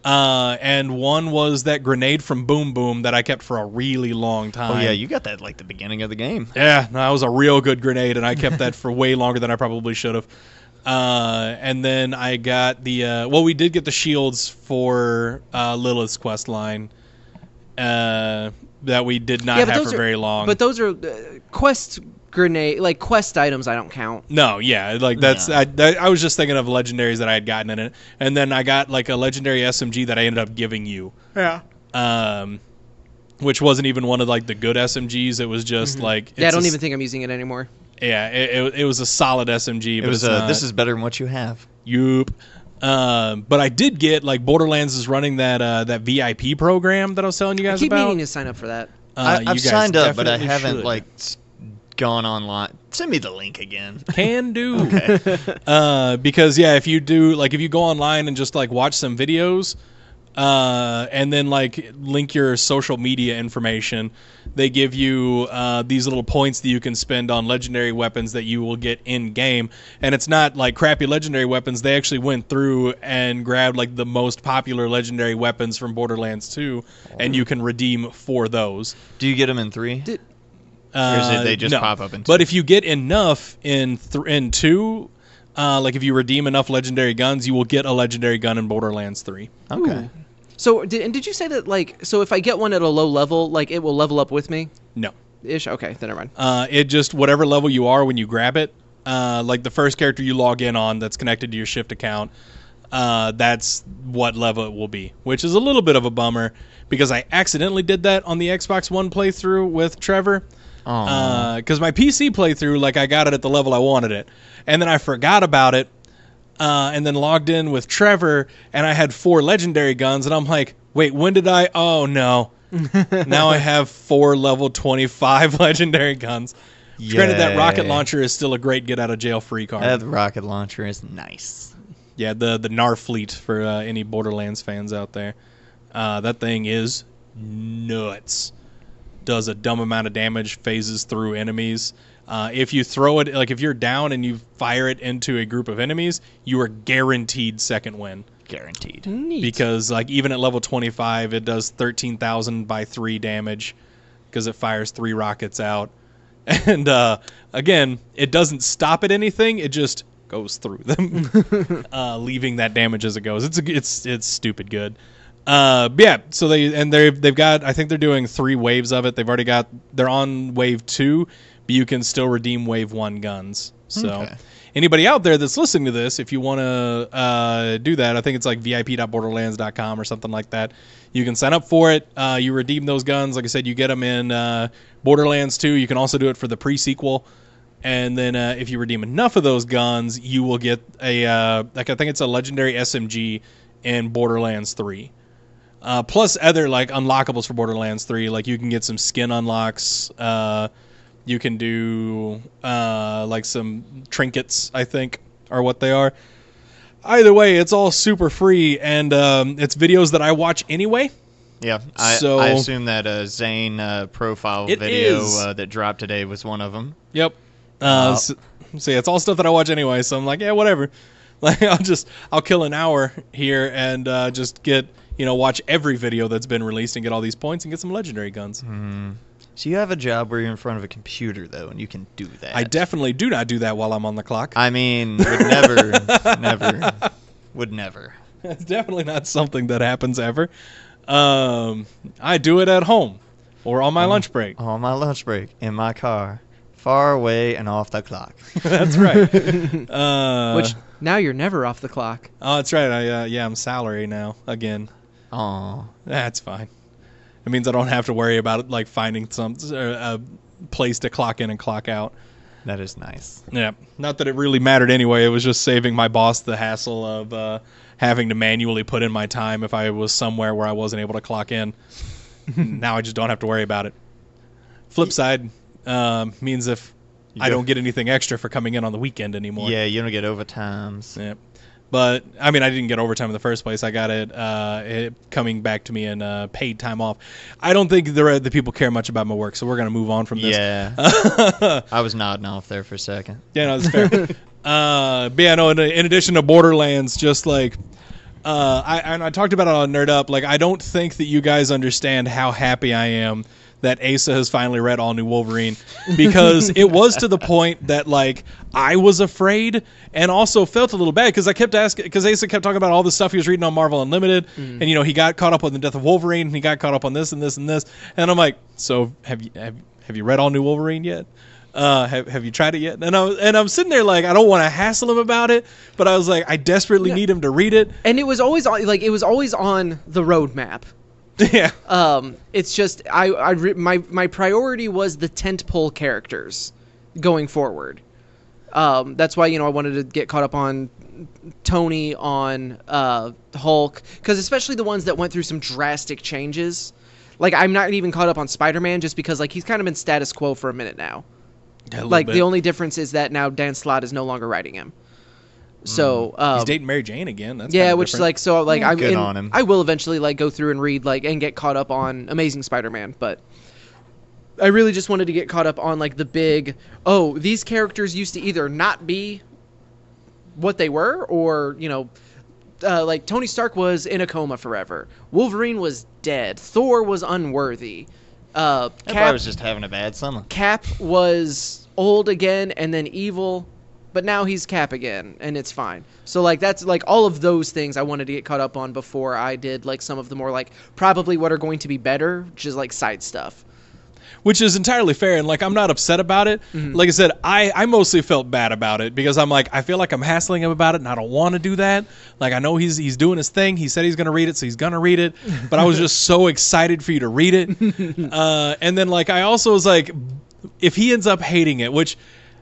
Speaker 2: And one was that grenade from Boom Boom that I kept for a really long time.
Speaker 4: Oh yeah, you got that the beginning of the game.
Speaker 2: Yeah, that was a real good grenade, and I kept that for way longer than I probably should have. And then I got we did get the shields for Lilith's quest line that we did not have for very long.
Speaker 3: But those are quest items I don't count.
Speaker 2: No, yeah, that's I was just thinking of legendaries that I had gotten in it, and then I got a legendary SMG that I ended up giving you.
Speaker 3: Yeah.
Speaker 2: Which wasn't even one of the good SMGs. It was just I
Speaker 3: don't even think I'm using it anymore.
Speaker 2: Yeah, it was a solid SMG. But
Speaker 4: this is better than what you have.
Speaker 2: Yup. But I did get Borderlands is running that VIP program that I was telling you guys about.
Speaker 3: I keep meaning to sign up for that.
Speaker 4: I've signed up, but I haven't
Speaker 2: should.
Speaker 4: gone online. Send me the link again.
Speaker 2: Can do.
Speaker 4: Okay.
Speaker 2: Because if you do if you go online and just watch some videos, and then link your social media information, they give you these little points that you can spend on legendary weapons that you will get in game. And it's not crappy legendary weapons. They actually went through and grabbed the most popular legendary weapons from Borderlands 2, and you can redeem for those.
Speaker 4: Do you get them in 3? Or is it they just pop up in 2?
Speaker 2: But if you get enough in 2, if you redeem enough legendary guns, you will get a legendary gun in Borderlands 3.
Speaker 4: Okay.
Speaker 3: Ooh. So did you say that so if I get one at a low level, it will level up with me?
Speaker 2: No.
Speaker 3: Ish. Okay, then never mind.
Speaker 2: It just whatever level you are when you grab it, like the first character you log in on that's connected to your Shift account, that's what level it will be, which is a little bit of a bummer because I accidentally did that on the Xbox One playthrough with Trevor. Because my PC playthrough, like I got it at the level I wanted it, and then I forgot about it, and then logged in with Trevor, and I had 4 legendary guns, and I'm like, wait, when did I? Oh no, now I have 4 level 25 legendary guns.
Speaker 4: Yay.
Speaker 2: Granted, that rocket launcher is still a great get out of jail free card.
Speaker 4: The rocket launcher is nice.
Speaker 2: Yeah, the Narfleet for any Borderlands fans out there. That thing is nuts. Does a dumb amount of damage, phases through enemies. If you throw it, like if you're down and you fire it into a group of enemies, you are guaranteed second win.
Speaker 4: Guaranteed.
Speaker 3: Neat.
Speaker 2: Because like even at level 25, it does 13,000 by 3 damage because it fires 3 rockets out. And again, it doesn't stop at anything. It just goes through them, leaving that damage as it goes. It's stupid good. But yeah, so they've got, I think they're doing 3 waves of it. They're on wave 2, but you can still redeem wave 1 guns. So anybody out there that's listening to this, if you want to do that, I think it's like vip.borderlands.com or something like that. You can sign up for it. You redeem those guns. Like I said, you get them in Borderlands 2. You can also do it for the pre-sequel. And then if you redeem enough of those guns, you will get I think it's a legendary SMG in Borderlands 3. Plus other like unlockables for Borderlands 3, like you can get some skin unlocks. You can do like some trinkets, I think, are what they are. Either way, it's all super free, and it's videos that I watch anyway.
Speaker 4: Yeah, I assume that Zane profile video that dropped today was one of them.
Speaker 2: Yep. So it's all stuff that I watch anyway, so I'm like, yeah, whatever. Like I'll kill an hour here and just get, watch every video that's been released and get all these points and get some legendary guns.
Speaker 4: So you have a job where you're in front of a computer, though, and you can do that.
Speaker 2: I definitely do not do that while I'm on the clock.
Speaker 4: I mean, would never.
Speaker 2: It's definitely not something that happens ever. I do it at home or on my lunch break.
Speaker 4: On my lunch break, in my car, far away and off the clock.
Speaker 2: That's right.
Speaker 3: Which, now you're never off the clock.
Speaker 2: Oh, that's right. I'm salary now again.
Speaker 4: Oh,
Speaker 2: That's fine. It means I don't have to worry about it, like finding a place to clock in and clock out.
Speaker 4: that is nice.
Speaker 2: Yeah, not that it really mattered anyway. It was just saving my boss the hassle of having to manually put in my time if I was somewhere where I wasn't able to clock in. Now I just don't have to worry about it. Flip side means if I don't get anything extra for coming in on the weekend anymore.
Speaker 4: Yeah, you don't get overtimes.
Speaker 2: Yeah. But, I mean, I didn't get overtime in the first place. I got it coming back to me in paid time off. I don't think the people care much about my work, so we're going to move on from this.
Speaker 4: Yeah. I was nodding off there for a second.
Speaker 2: Yeah, no, that's fair. But yeah, no, in addition to Borderlands, just like, I talked about it on Nerd Up, like, I don't think that you guys understand how happy I am that Asa has finally read All New Wolverine, because it was to the point that like I was afraid and also felt a little bad because I kept asking, because Asa kept talking about all the stuff he was reading on Marvel Unlimited, and he got caught up on the death of Wolverine, and he got caught up on this and this and this, and I'm like, so have you read All New Wolverine yet? Have you tried it yet? And I'm sitting there like I don't want to hassle him about it, but I was like I desperately need him to read it,
Speaker 3: and it was always on the roadmap.
Speaker 2: Yeah.
Speaker 3: It's just my priority was the tentpole characters going forward. That's why I wanted to get caught up on Tony, on Hulk, because especially the ones that went through some drastic changes. Like I'm not even caught up on Spider-Man just because like he's kind of been status quo for a minute now. Like the only difference is that now Dan Slott is no longer writing him. So
Speaker 2: he's dating Mary Jane again. That's
Speaker 3: which
Speaker 2: different.
Speaker 3: I'm
Speaker 4: on him.
Speaker 3: I will eventually like go through and read and get caught up on Amazing Spider-Man, but I really just wanted to get caught up on like the big these characters used to either not be what they were or like Tony Stark was in a coma forever. Wolverine was dead. Thor was unworthy.
Speaker 4: Cap was just having a bad summer.
Speaker 3: Cap was old again and then evil. But now he's Cap again, and it's fine. So, like, that's, like, all of those things I wanted to get caught up on before I did, like, some of the more, like, probably what are going to be better, which is, like, side stuff.
Speaker 2: which is entirely fair. And like, I'm not upset about it. Like I said, I mostly felt bad about it because I'm like, I feel like I'm hassling him about it and I don't want to do that. Like, I know he's doing his thing. He said he's going to read it, so he's going to read it. But I was just so excited for you to read it. And then like, I also was like, if he ends up hating it, which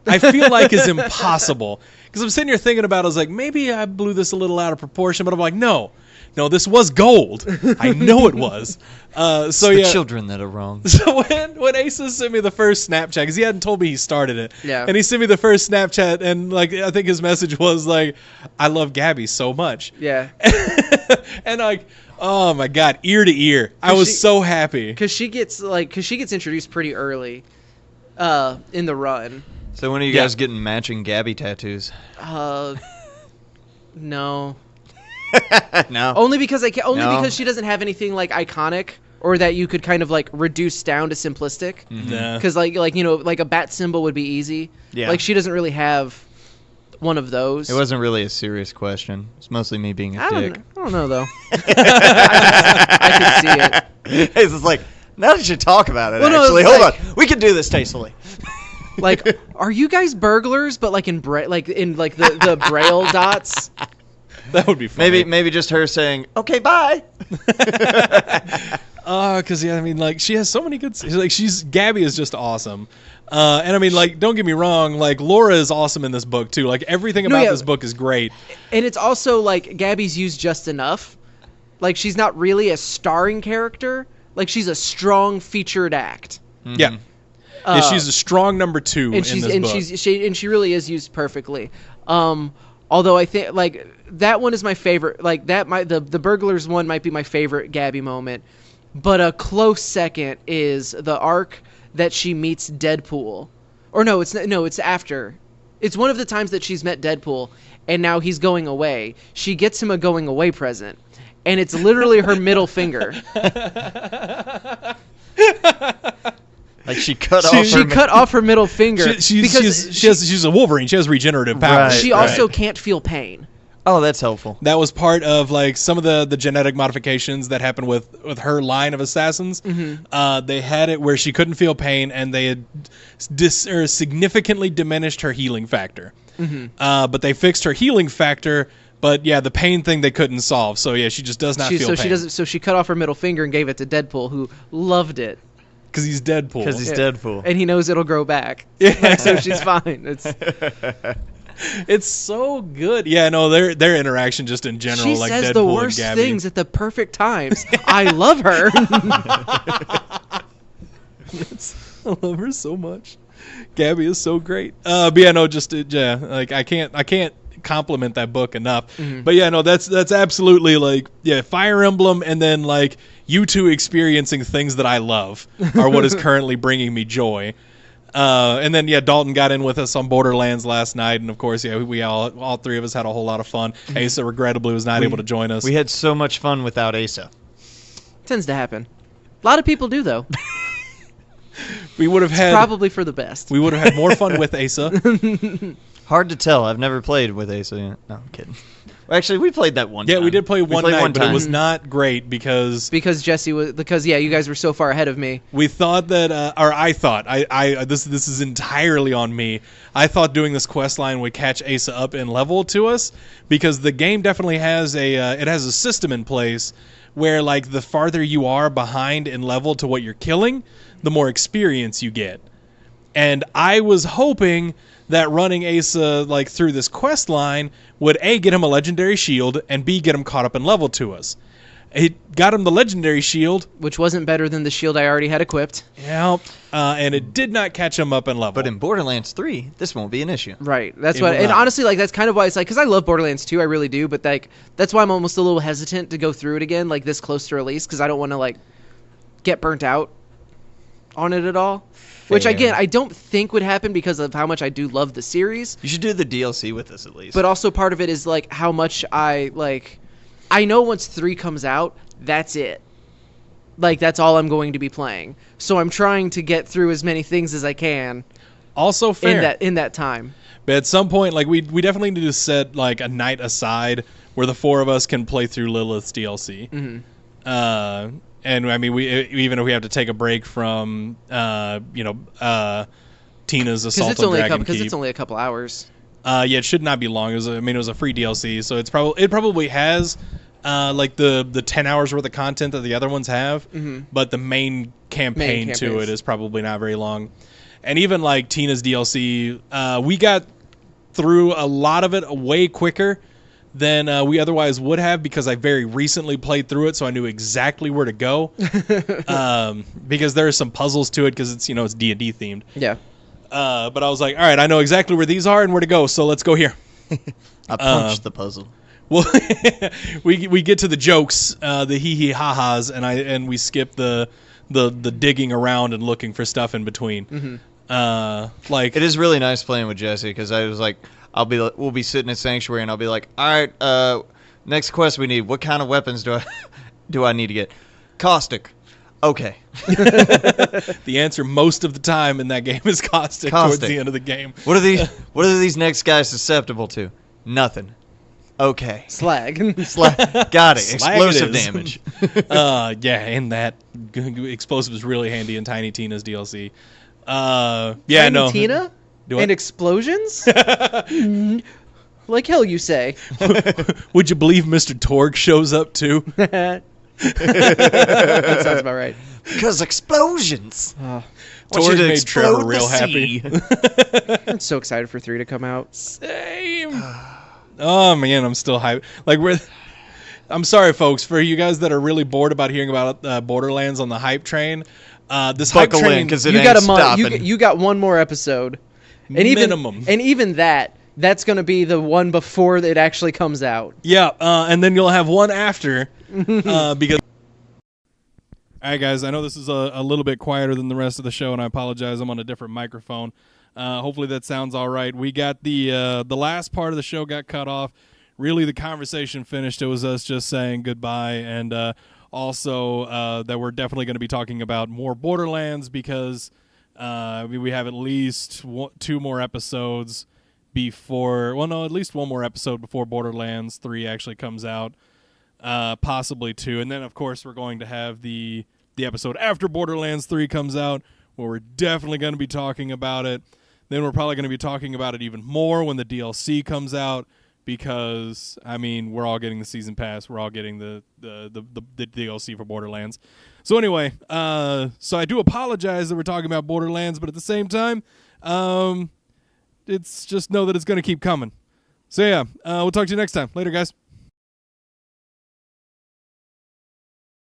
Speaker 2: I feel like is impossible, because I'm sitting here thinking about it, I was like, maybe I blew this a little out of proportion, but I'm like, no, this was gold. I know it was. So
Speaker 4: the
Speaker 2: yeah,
Speaker 4: children that are wrong.
Speaker 2: so when Asa sent me the first Snapchat, because he hadn't told me he started it, and he sent me the first Snapchat, and like, I think his message was like, I love Gabby so much.
Speaker 3: Yeah.
Speaker 2: And like, oh my God, ear to ear, I was so happy.
Speaker 3: Because she gets introduced pretty early in the run.
Speaker 4: So when are you guys getting matching Gabby tattoos?
Speaker 3: No.
Speaker 4: No.
Speaker 3: Only because because she doesn't have anything like iconic or that you could kind of like reduce down to simplistic. Because like like a bat symbol would be easy.
Speaker 4: Yeah.
Speaker 3: Like she doesn't really have one of those.
Speaker 4: It wasn't really a serious question. It's mostly me being a dick.
Speaker 3: I don't know though. I can see it.
Speaker 4: It's just like, now that you talk about it,
Speaker 3: Well, no,
Speaker 4: actually,
Speaker 3: it's
Speaker 4: hold
Speaker 3: like-
Speaker 4: on. We can do this tastefully.
Speaker 3: Like, are you guys burglars? But like in the braille dots.
Speaker 2: That would be funny.
Speaker 4: Maybe just her saying, "Okay, bye."
Speaker 2: Because I mean, like, she has so many good. Like, Gabby is just awesome. And I mean, like, don't get me wrong. Like, Laura is awesome in this book too. Like, everything about this book is great.
Speaker 3: And it's also like Gabby's used just enough. Like, she's not really a starring character. Like, she's a strong featured act.
Speaker 2: Yeah. Yeah, she's a strong number 2 in this book.
Speaker 3: She really is used perfectly. Although I think like that one is my favorite. Like the burglars one might be my favorite Gabby moment, but a close second is the arc that she meets Deadpool. Or it's after. It's one of the times that she's met Deadpool, and now he's going away. She gets him a going away present, and it's literally her middle finger.
Speaker 4: Like she cut
Speaker 3: off her middle finger.
Speaker 2: She's a Wolverine. She has regenerative powers.
Speaker 3: She also can't feel pain.
Speaker 4: Oh, that's helpful.
Speaker 2: That was part of like some of the genetic modifications that happened with her line of assassins. They had it where she couldn't feel pain, and they had significantly diminished her healing factor. But they fixed her healing factor. But yeah, the pain thing they couldn't solve. So yeah, she just does not feel pain.
Speaker 3: So she cut off her middle finger and gave it to Deadpool, who loved it.
Speaker 2: Because he's Deadpool.
Speaker 4: Deadpool.
Speaker 3: And he knows it'll grow back.
Speaker 2: Yeah.
Speaker 3: Like, so she's fine.
Speaker 2: It's so good. Yeah, no, their interaction just in general,
Speaker 3: she
Speaker 2: like
Speaker 3: says
Speaker 2: Deadpool
Speaker 3: the worst
Speaker 2: and Gabby.
Speaker 3: things at the perfect times. I love her.
Speaker 2: I love her so much. Gabby is so great. But yeah, no, like I can't compliment that book enough. But yeah, no, that's absolutely like, yeah, Fire Emblem, and then like you two experiencing things that I love are what is currently bringing me joy. And then yeah, Dalton got in with us on Borderlands last night, and of course, yeah, we all three of us had a whole lot of fun. Asa regrettably was not able to join us.
Speaker 4: We had so much fun without Asa.
Speaker 3: Tends to happen. A lot of people do though.
Speaker 2: We would have had
Speaker 3: probably for the best.
Speaker 2: We would have had more fun with Asa.
Speaker 4: Hard to tell. I've never played with Asa yet. No, I'm kidding. Well, actually, we played that one time.
Speaker 2: Yeah, we did play one night, but it was not great because
Speaker 3: Jesse was you guys were so far ahead of me.
Speaker 2: We thought that, or I thought, this is entirely on me. I thought doing this quest line would catch Asa up in level to us, because the game definitely has a system in place where like the farther you are behind in level to what you're killing, the more experience you get. And I was hoping that running Asa like through this quest line would A, get him a legendary shield, and B, get him caught up in level to us. It got him the legendary shield,
Speaker 3: which wasn't better than the shield I already had equipped.
Speaker 2: Yeah, and it did not catch him up in level.
Speaker 4: But in Borderlands 3, this won't be an issue.
Speaker 3: Right. That's what. And honestly, like that's kind of why it's like, because I love Borderlands 2, I really do. But like that's why I'm almost a little hesitant to go through it again, like this close to release, because I don't want to like get burnt out on it at all. Which, again, I don't think would happen because of how much I do love the series.
Speaker 4: You should do the DLC with this, at least.
Speaker 3: But also part of it is, like, how much I know once 3 comes out, that's it. Like, that's all I'm going to be playing. So I'm trying to get through as many things as I can.
Speaker 2: Also fair.
Speaker 3: In that time.
Speaker 2: But at some point, like, we definitely need to set, like, a night aside where the 4 of us can play through Lilith's DLC. And I mean, even if we have to take a break from, Tina's Assault on Dragon Keep.
Speaker 3: Because it's only a couple hours.
Speaker 2: Yeah, it should not be long. It was a free DLC, so it probably has like the 10 hours worth of content that the other ones have, but the main campaign to it is probably not very long. And even like Tina's DLC, we got through a lot of it way quicker than we otherwise would have, because I very recently played through it, so I knew exactly where to go. Because there are some puzzles to it, because it's it's D&D themed.
Speaker 3: Yeah.
Speaker 2: But I was like, all right, I know exactly where these are and where to go, so let's go here.
Speaker 4: I punched the puzzle.
Speaker 2: Well, we get to the jokes, the hee ha-has, and we skip the digging around and looking for stuff in between. Like, it
Speaker 4: is really nice playing with Jesse, because I was like, we'll be sitting at Sanctuary, and I'll be like, all right, next quest we need. What kind of weapons do I need to get? Caustic. Okay.
Speaker 2: The answer most of the time in that game is caustic. Towards the end of the game.
Speaker 4: What are these next guys susceptible to? Nothing. Okay.
Speaker 3: Slag.
Speaker 4: Got it. Explosive damage.
Speaker 2: Yeah, and that explosive is really handy in Tiny Tina's DLC.
Speaker 3: Tiny Tina? And explosions? Like hell, you say.
Speaker 2: Would you believe Mr. Torg shows up too?
Speaker 3: That sounds about right.
Speaker 4: Because explosions.
Speaker 2: Torg made Trevor real happy.
Speaker 3: I'm so excited for 3 to come out.
Speaker 2: Same. Oh man, I'm still hyped. I'm sorry, folks, for you guys that are really bored about hearing about Borderlands on the hype train. This hype train,
Speaker 4: because it ain't stopping.
Speaker 3: You got one more episode, and
Speaker 2: minimum.
Speaker 3: Even that's going to be the one before it actually comes out.
Speaker 2: Yeah, and then you'll have one after, because. All right, guys, I know this is a little bit quieter than the rest of the show, and I apologize. I'm on a different microphone. Hopefully that sounds all right. We got the last part of the show got cut off. Really, the conversation finished. It was us just saying goodbye, and also that we're definitely going to be talking about more Borderlands, because we have at least 2 more episodes before. Well, no, at least 1 more episode before Borderlands 3 actually comes out. Possibly 2, and then of course we're going to have the episode after Borderlands 3 comes out, where we're definitely going to be talking about it. Then we're probably going to be talking about it even more when the DLC comes out, because I mean, we're all getting the season pass, we're all getting the DLC for Borderlands. So anyway, so I do apologize that we're talking about Borderlands, but at the same time, it's just know that it's going to keep coming. So yeah, we'll talk to you next time. Later, guys.